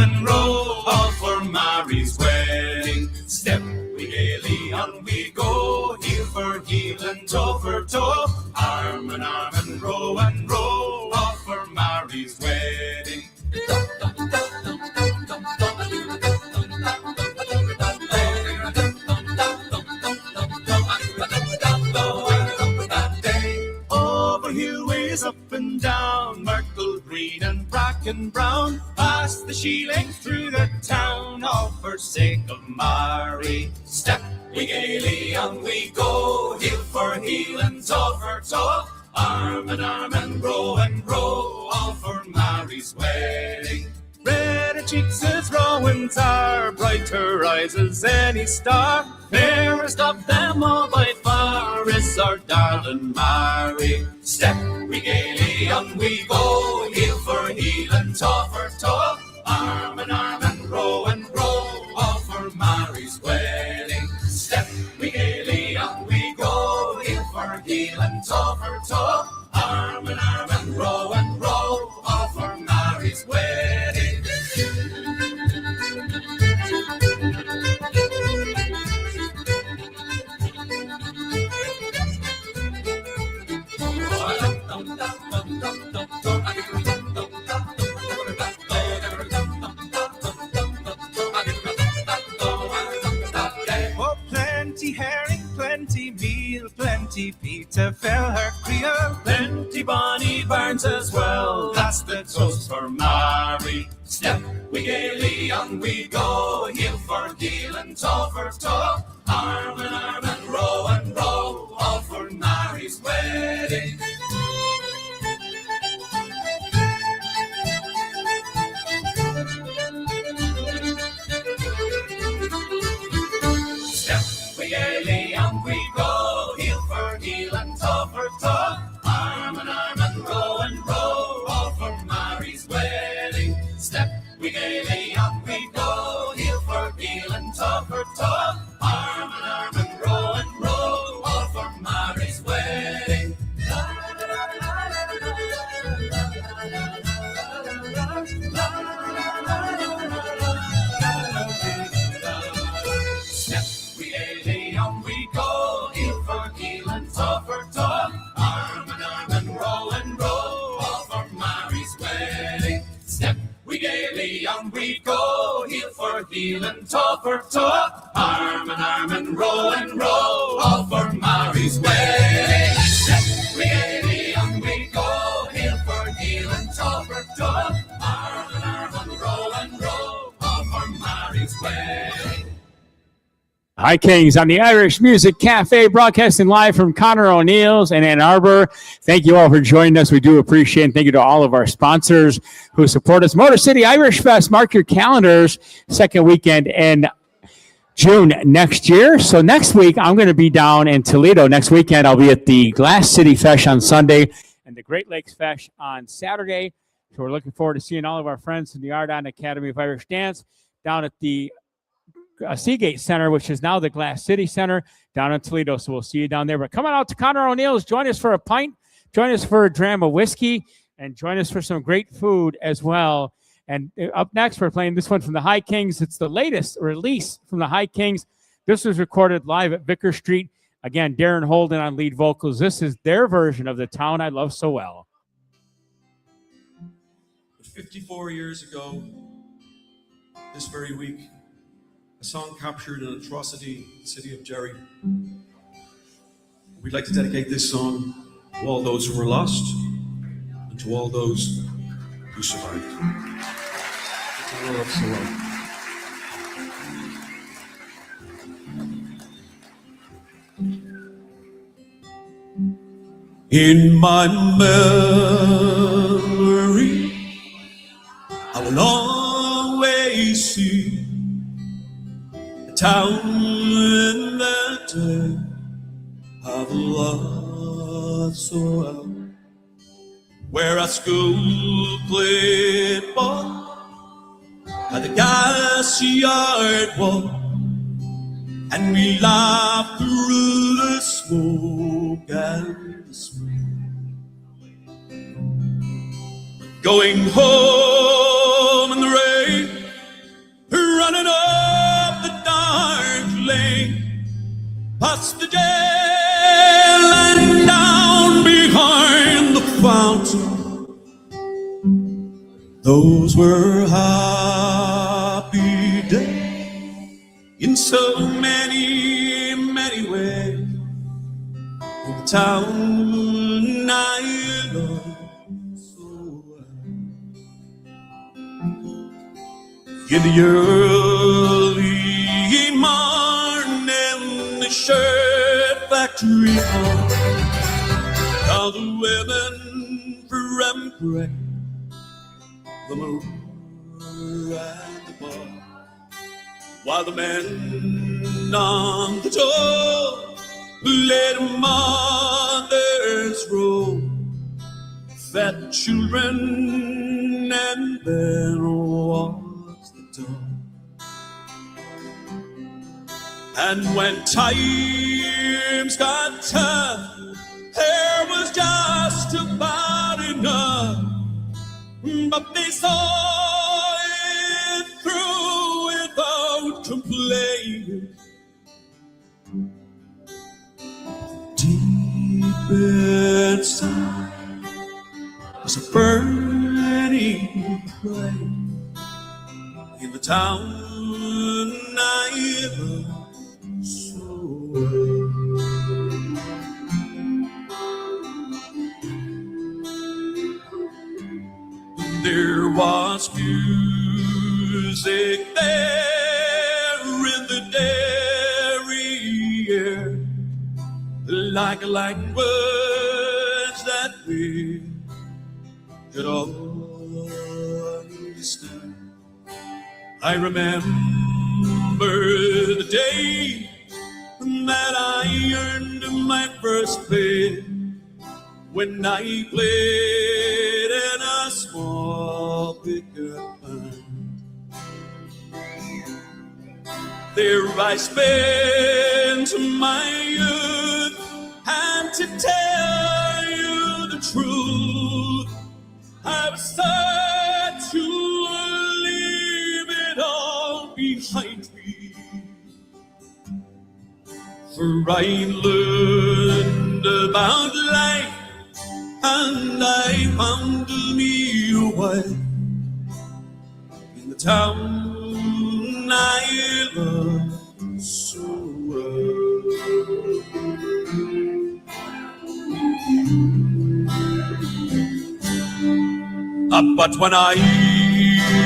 all for Mary's wedding. Step we gaily on we go, heel for heel and toe for toe, arm in arm and row, all for Mary's wedding. Over hillways up and down, Myrtle Green and Bracken Brown, past the Sheeling through the town, all for sake of Mary. Step we gaily on we go, heel for heel and toe for toe, arm in arm and row, all for Mary's wedding. Red her cheeks as Rowan's are, bright her eyes as any star, fairest of them all by far is our darling Mary. Step we gaily on we go, heel for heel and toe for toe, arm in arm and row, all for Mary's wedding. Step we gaily on we go, heel for heel and toe for toe, arm in arm and row, all for Mary's wedding. Oh, plenty herring, plenty meal, plenty peat to fill her creel, plenty bonny bairns as well. That's the toast for Mary. Step we gaily on we go, heel for heel and toe for toe, arm in arm and row, all for Mary's wedding. Step we gaily on we go, heel for heel and toe for toe, arm in arm and row, all for Mary's wedding. Step we gaily on we go, heel for heel and toe for toe, arm in arm and row, all for Mary's wedding. on we go, heel for heel and toe for toe, arm and row and row, all for Mary's wedding. Step we gaily on we go, heel for heel and toe for toe, arm and row and row, all for Mary's wedding. Step we gaily on we go, heel for heel and toe for toe, arm and row, all for Mary's wedding. Hi, Kings on the Irish Music Cafe, broadcasting live from Conor O'Neill's in Ann Arbor. Thank you all for joining us. We do appreciate it. And thank you to all of our sponsors who support us. Motor City Irish Fest, mark your calendars, second weekend in June next year. So next week, I'm going to be down in Toledo. Next weekend, I'll be at the Glass City Fest on Sunday and the Great Lakes Fest on Saturday. So we're looking forward to seeing all of our friends in the Ardon Academy of Irish Dance down at the Seagate Center, which is now the Glass City Center down in Toledo. So we'll see you down there. But come on out to Conor O'Neill's. Join us for a pint. Join us for a dram of whiskey. And join us for some great food as well. And up next, we're playing this one from the High Kings. It's the latest release from the High Kings. This was recorded live at Vicar Street. Again, Darren Holden on lead vocals. This is their version of The Town I Love So Well. 54 years ago, this very week, a song captured an atrocity in the city of Derry. We'd like to dedicate this song to all those who were lost and to all those who survived. I love so well. In my memory, I will always see the town that I've loved so well, where our school played ball at the gas yard wall, and we laughed through the smoke and the smell. Going home in the rain, running up the dark lane, past the jail and down behind the fountain. Those were happy days in so many, many ways. In the town I love so well. In the early morning, the shirt factory hall, all the women from Grey, the moon and the bar, while the men on the door laid a mother's robe, fed the children, and then walked the door. And when times got tough, there was just about enough, but they saw it through without complaining. Deep inside was a burning flame in the town I love so well. There was music there in the dairy air, like a language that we could all understand. I remember the day that I earned my first pay, when I played in a small pickup band. There I spent my youth, and to tell you the truth, I was sad to leave it all behind me. For I learned about life, and I found me a way in the town I love so well. But when I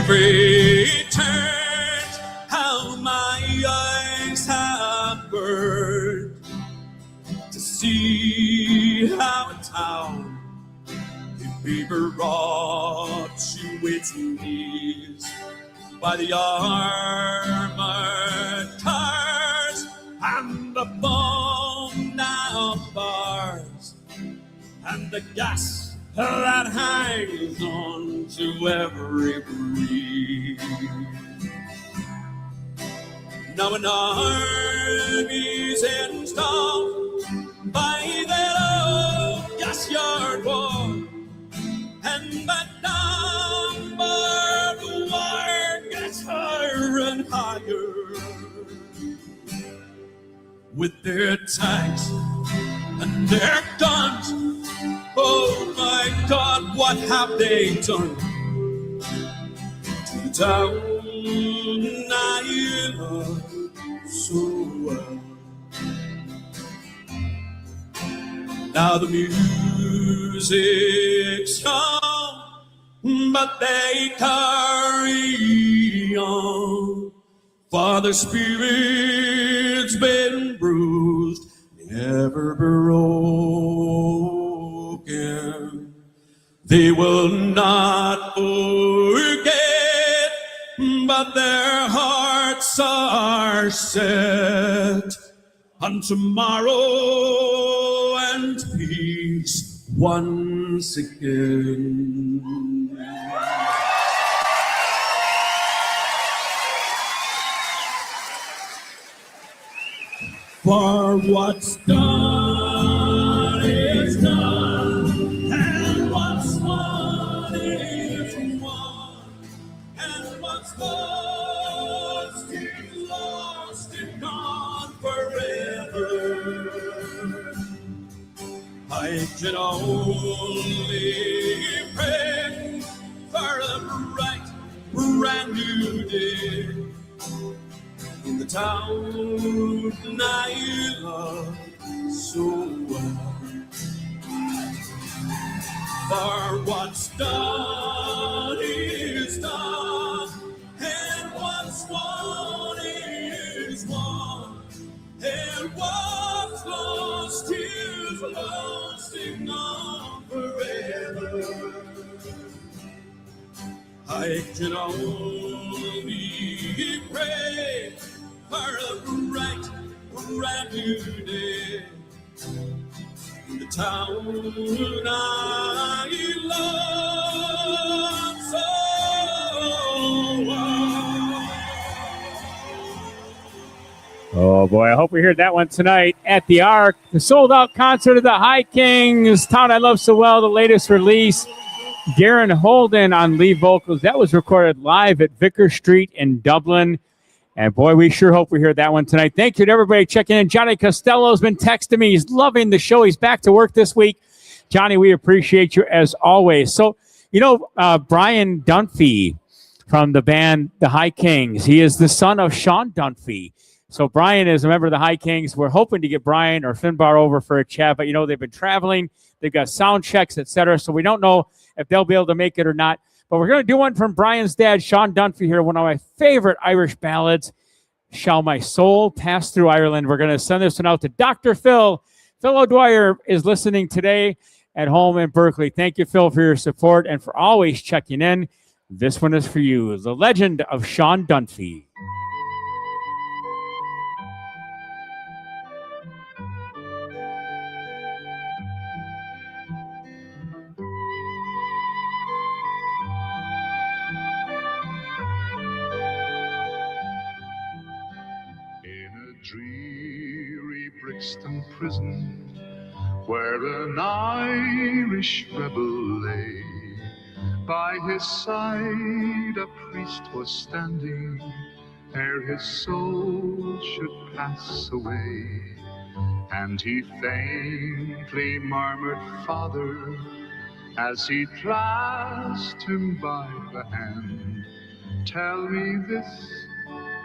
returned, how my eyes have burned to see how a town can be brought to its knees by the armored cars and the bone out bars and the gas that hangs on to every breeze. Now an army's installed by that old gas yard wall, and that number war gets higher and higher with their tanks and their guns. Oh my God, what have they done to the town I love so well? Now the music's gone, but they carry on, for the spirit's been bruised, never broken. They will not forget, but their hearts are set on tomorrow and peace once again. For what's done is done, and what's won is won, and what's lost is lost and gone forever. I can only pray for a bright, brand new day in the town I love so well. For what's done is done, and what's won is won, and what's lost is lost and gone forever. I can only pray for a bright, brand new day in the town I love so well. Oh boy, I hope we hear that one tonight at the Ark. The sold-out concert of the High Kings, Town I Love So Well, the latest release. Darren Holden on lead vocals. That was recorded live at Vicar Street in Dublin. And boy, we sure hope we hear that one tonight. Thank you to everybody checking in. Johnny Costello's been texting me. He's loving the show. He's back to work this week. Johnny, we appreciate you as always. So, you know, Brian Dunphy from the band The High Kings, he is the son of Sean Dunphy. So Brian is a member of the High Kings. We're hoping to get Brian or Finbar over for a chat, but, you know, they've been traveling. They've got sound checks, etc. So we don't know if they'll be able to make it or not. But we're going to do one from Brian's dad, Sean Dunphy here, one of my favorite Irish ballads, Shall My Soul Pass Through Ireland. We're going to send this one out to Dr. Phil. Phil O'Dwyer is listening today at home in Berkeley. Thank you, Phil, for your support and for always checking in. This one is for you, the legend of Sean Dunphy. Dreary Brixton prison, where an Irish rebel lay. By his side a priest was standing, ere his soul should pass away. And he faintly murmured, Father, as he clasped him by the hand, tell me this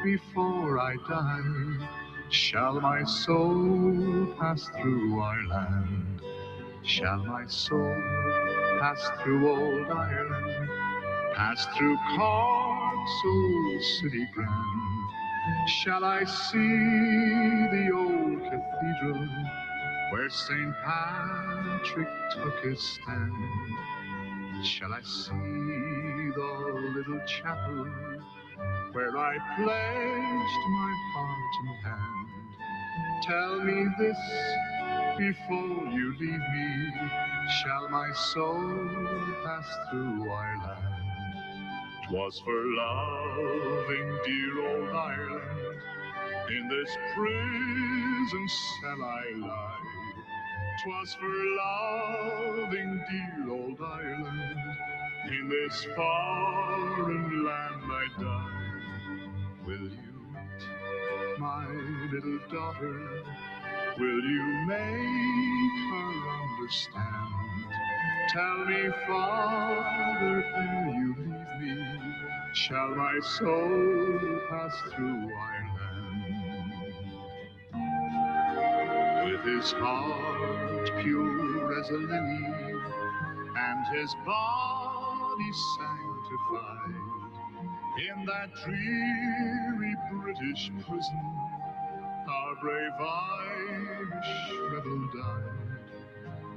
before I die, shall my soul pass through our land? Shall my soul pass through old Ireland, pass through Cork's old city grand? Shall I see the old cathedral where St. Patrick took his stand? Shall I see the little chapel where I pledged my heart and hand? Tell me this before you leave me, shall my soul pass through our land? 'Twas for loving dear old Ireland, in this prison cell I lie. 'Twas for loving dear old Ireland, in this foreign land I die. Will you meet my little daughter? Will you make her understand? Tell me, Father, ere you leave me, shall my soul pass through Ireland? With his heart pure as a lily, and his body sanctified, in that dreary British prison, our brave Irish rebel died.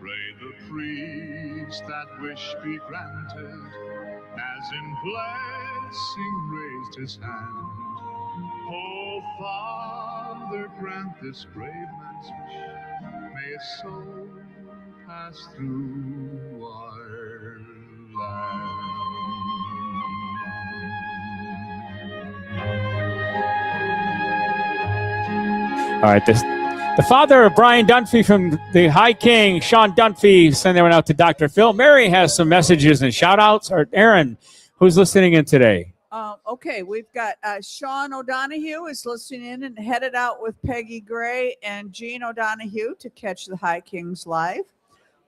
Pray the priest that wish be granted, as in blessing raised his hand. Oh, Father, grant this brave man's wish, may his soul pass through our land. All right, the father of Brian Dunphy from the High King, Sean Dunphy, send that one out to Dr. Phil. Mary has some messages and shout outs. Or Aaron, who's listening in today? Okay, we've got Sean O'Donohue is listening in and headed out with Peggy Gray and Jean O'Donohue to catch the High Kings live.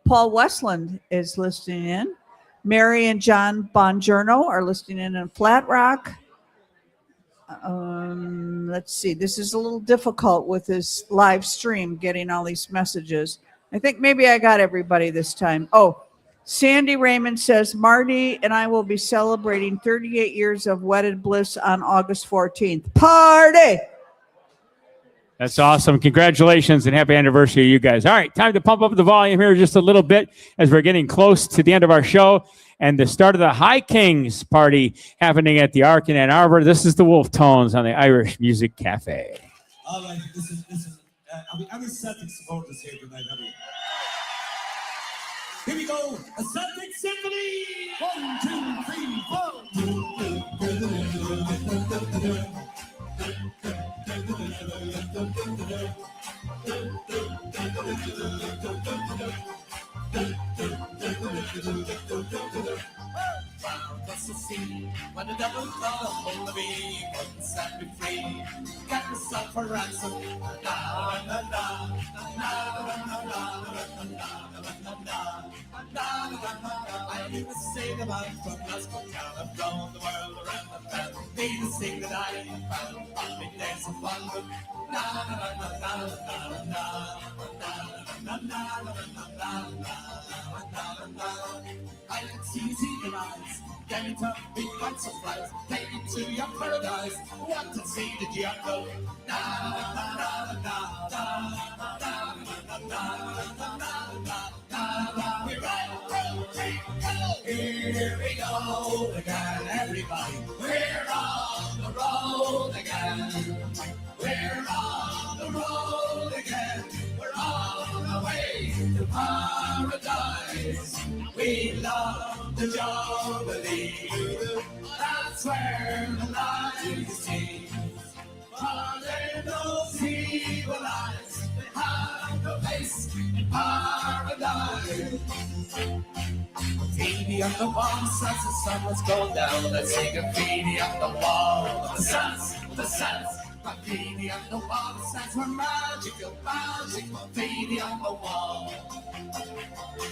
Paul Westland is listening in. Mary and John Bongiorno are listening in Flat Rock. Let's see. This is a little difficult with this live stream, getting all these messages. I think maybe I got everybody this time. Oh, Sandy Raymond says, Marty and I will be celebrating 38 years of wedded bliss on August 14th. Party! That's awesome. Congratulations and happy anniversary to you guys. All right, time to pump up the volume here just a little bit as we're getting close to the end of our show and the start of the High Kings party happening at the Ark in Ann Arbor. This is the Wolf Tones on the Irish Music Cafe. All right, this is are we any Celtic supporters here tonight? Here we go, a Celtic Symphony! 1, 2, 3, 4! Across the sea, when the devil caught a hold of me, wouldn't set me free. Got myself a ransom. Na na na na na na na. I need to sing about from Glasgow town. I've blown the world around the band. Need to sing that I found on big days of London. Na na na na na na na na na na na. I can see your eyes, get it up, big fun surprise, take me to your paradise. Want to see the jungle? Na na na na na na na na. We're here we go again, everybody. We're on the road again. We're on the road again. We're on our way to paradise. We love the Jubilee. That's where the light is seen. For there those evil eyes, they have no place in paradise. Graffiti on the wall, says the sun was going down. Let's see graffiti on the wall. The sense, Graffiti on the wall, the signs were magical, graffiti on the wall.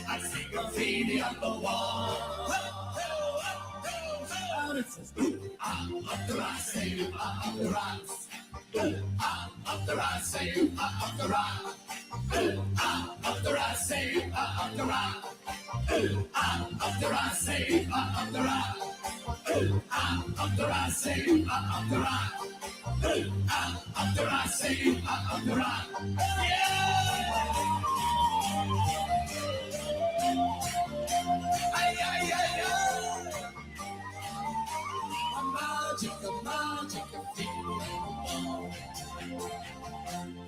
I see graffiti on the wall. And it says, up the rise, say up the rise. Up the rise, say up the rise. Up the rise, say up the rise. Up the rise, say up the rise. Up the rise, say up the rise. Up the rise, say up the rise. Ay, ay, ay, ay. The magic of feeling.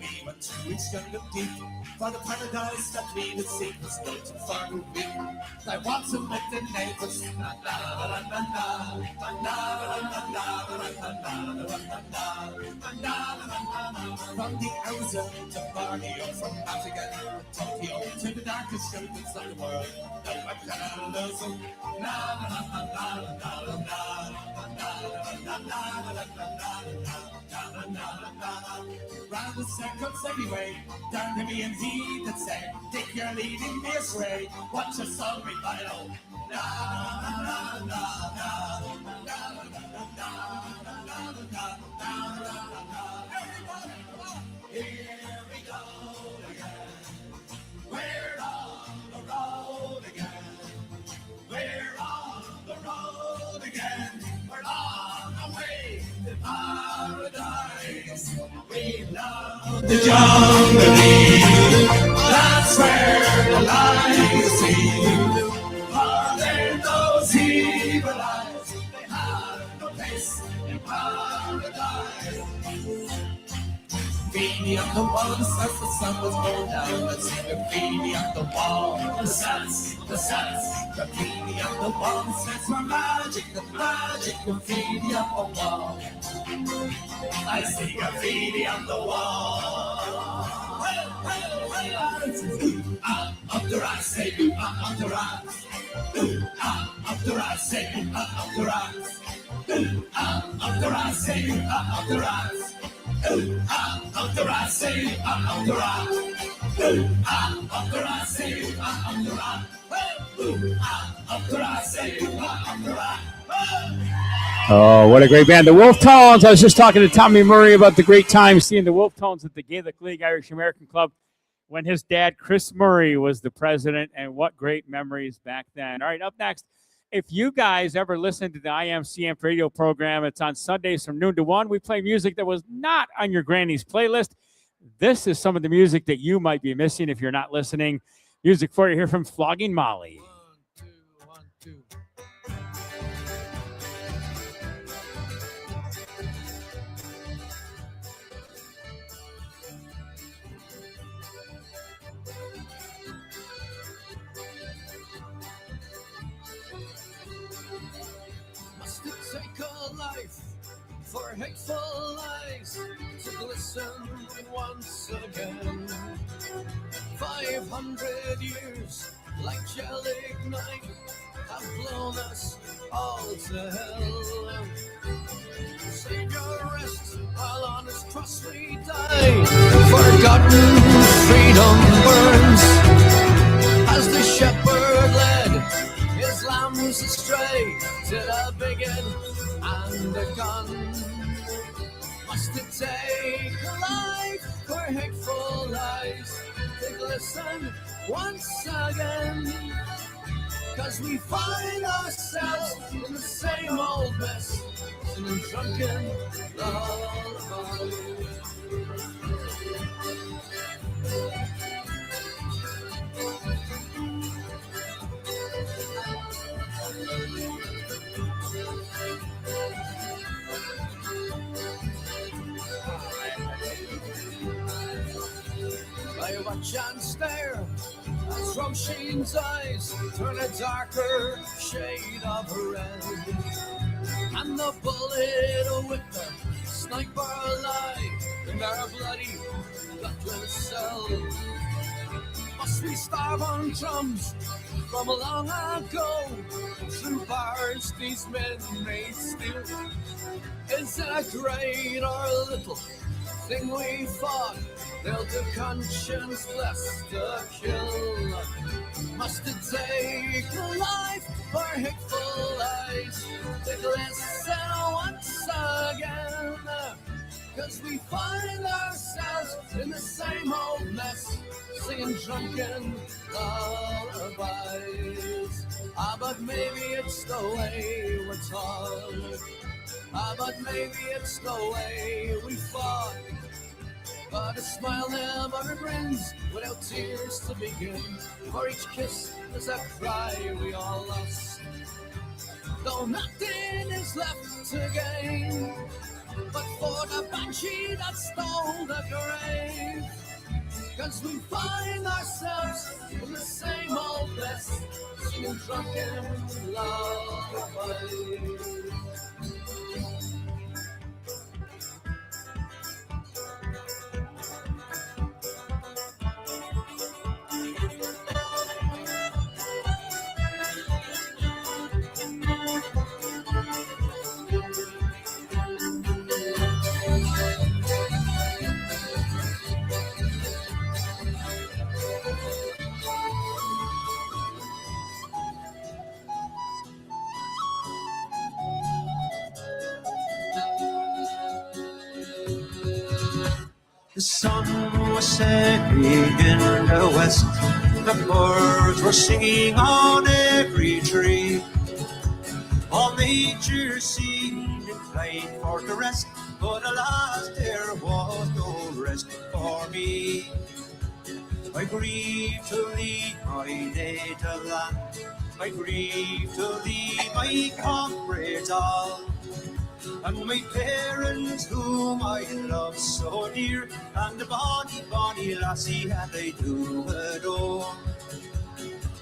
We were 2 weeks young and deep, for the paradise that we would seek was not too far to be. I want to make the neighbors na na na na na na. From the Amazon to Borneo, from Africa to Tokyo, to the darkest shores of the world, no one can lose them. Na na na na na na na. Round the circles anyway, down to me and he that say, take your leading this way, watch your soul revival. Na na na na here we go again. We're on the road again. We're on the road again. We're on our way to paradise. We love the jungle. That's where the light is seen. Are there those evil eyes? They have no place in paradise. Graffiti on the wall, the sun was going down. Let's see graffiti on the wall, the suns. Graffiti on the wall, the suns were magic, the magic graffiti on the wall. I see graffiti on the wall. Up the rise, say up the rise. Up the rise, say up the rise. Up the rise, say up the rise. Up the rise, say up the rise. Up the rise, say up the rise. Up the rise, say up the rise. Oh, what a great band. The Wolf Tones. I was just talking to Tommy Murray about the great time seeing the Wolf Tones at the Gaelic League Irish American Club when his dad, Chris Murray, was the president, and what great memories back then. All right, up next, if you guys ever listen to the IMCM radio program, it's on Sundays from noon to 1. We play music that was not on your granny's playlist. This is some of the music that you might be missing if you're not listening. Music for you here from Flogging Molly. 1, 2, 1, 2. Must it take a life for hateful lies to glisten once again? 500 years like gelignite have blown us all to hell. Savior rest while on his cross we die. Forgotten freedom burns as the shepherd led his lambs astray to the bigot and the gun. Must it take a life for hateful lies to glisten once again? 'Cause we find ourselves in the same old mess, in a drunken lullaby. I watch and stare as Roisin's eyes turn a darker shade of red, and the bullet with the sniper lie in their bloody gutless cell. Must we starve on drums from long ago. Through bars these men may steal. Is that great or little thing we fought? They'll do conscience bless the kill. Must it take a life for hateful lies to glisten once again? 'Cause we find ourselves in the same old mess, singing drunken lullabies. But maybe it's the way we're taught. But maybe it's the way we fought. But a smile never brings without tears to begin. For each kiss is a cry we all lost. Though nothing is left to gain, but for the banshee that stole the grave. 'Cause we find ourselves in the same old mess, singing drunken lullabies. The sun was setting in the west. The birds were singing on every tree. All nature seemed inclined for the rest, but alas, there was no rest for me. I grieve to leave my native land. I grieve to leave my comrades all. And my parents whom I love so dear, and the bonny, bonny lassie that I do adore.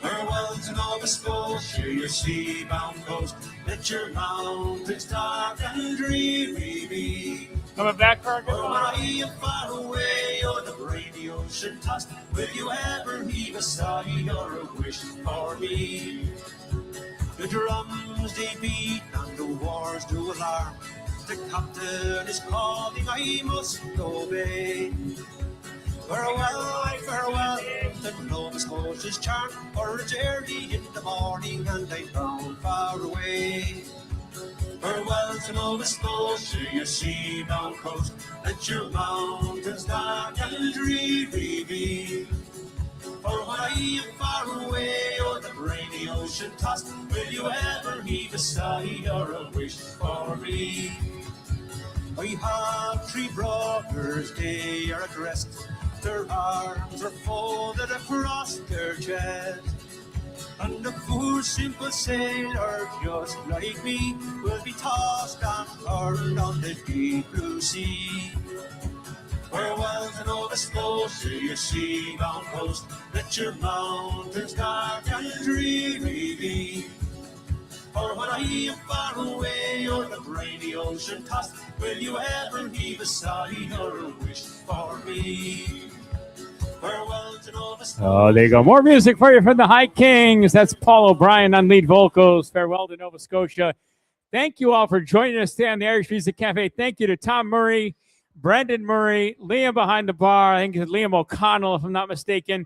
Farewell to Nova Scotia, your sea-bound coast. Let your mountains dark and dreary be. Coming back for our good For when one. I am far away on the briny ocean tossed, will you ever heave a sigh or a wish for me? The drums they beat and the wars do alarm. The captain is calling, I must obey. Farewell, farewell, the Nova Scotia's charm, for it's early in the morning and I'm bound far away. Farewell to Nova Scotia, your sea-bound coast. Let your mountains dark and dreary be. For when I am far away on the briny ocean tossed, will you ever heave a sigh or a wish for me? I have 3 brothers, they are at rest. Their arms are folded across their chest. And the poor simple sailor just like me will be tossed and turned on the deep blue sea. Farewell to Nova Scotia, your sea-bound coast. Let your mountains dark and dreary be. For when I am far away on the briny ocean tossed, will you ever heave a sigh or a wish for me? Farewell to Nova Scotia. Oh, there you go. More music for you from the High Kings. That's Paul O'Brien on lead vocals. Farewell to Nova Scotia. Thank you all for joining us today on the Irish Music Cafe. Thank you to Tom Murray, Brendan Murray, Liam behind the bar. I think it's Liam O'Connell, if I'm not mistaken.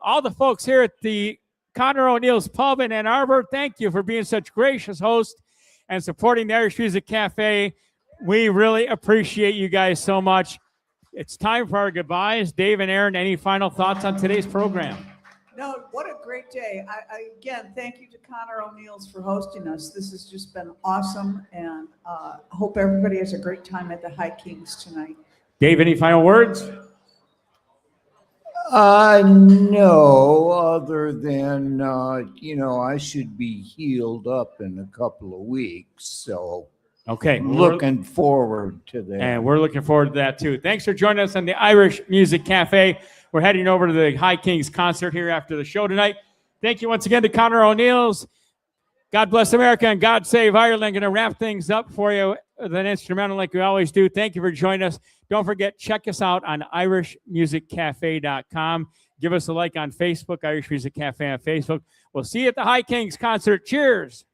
All the folks here at the Conor O'Neill's Pub in Ann Arbor, thank you for being such gracious hosts and supporting the Irish Music Cafe. We really appreciate you guys so much. It's time for our goodbyes. Dave and Aaron, any final thoughts on today's program? No, what a great day. I again, thank you to Conor O'Neill's for hosting us. This has just been awesome, and hope everybody has a great time at the High Kings tonight. Dave, any final words? No, other than, I should be healed up in a couple of weeks. So Okay. looking forward to that. And we're looking forward to that too. Thanks for joining us on the Irish Music Cafe. We're heading over to the High Kings concert here after the show tonight. Thank you once again to Conor O'Neill's. God bless America and God save Ireland. Going to wrap things up for you with an instrumental like we always do. Thank you for joining us. Don't forget, check us out on irishmusiccafe.com. Give us a like on Facebook, Irish Music Cafe on Facebook. We'll see you at the High Kings concert. Cheers.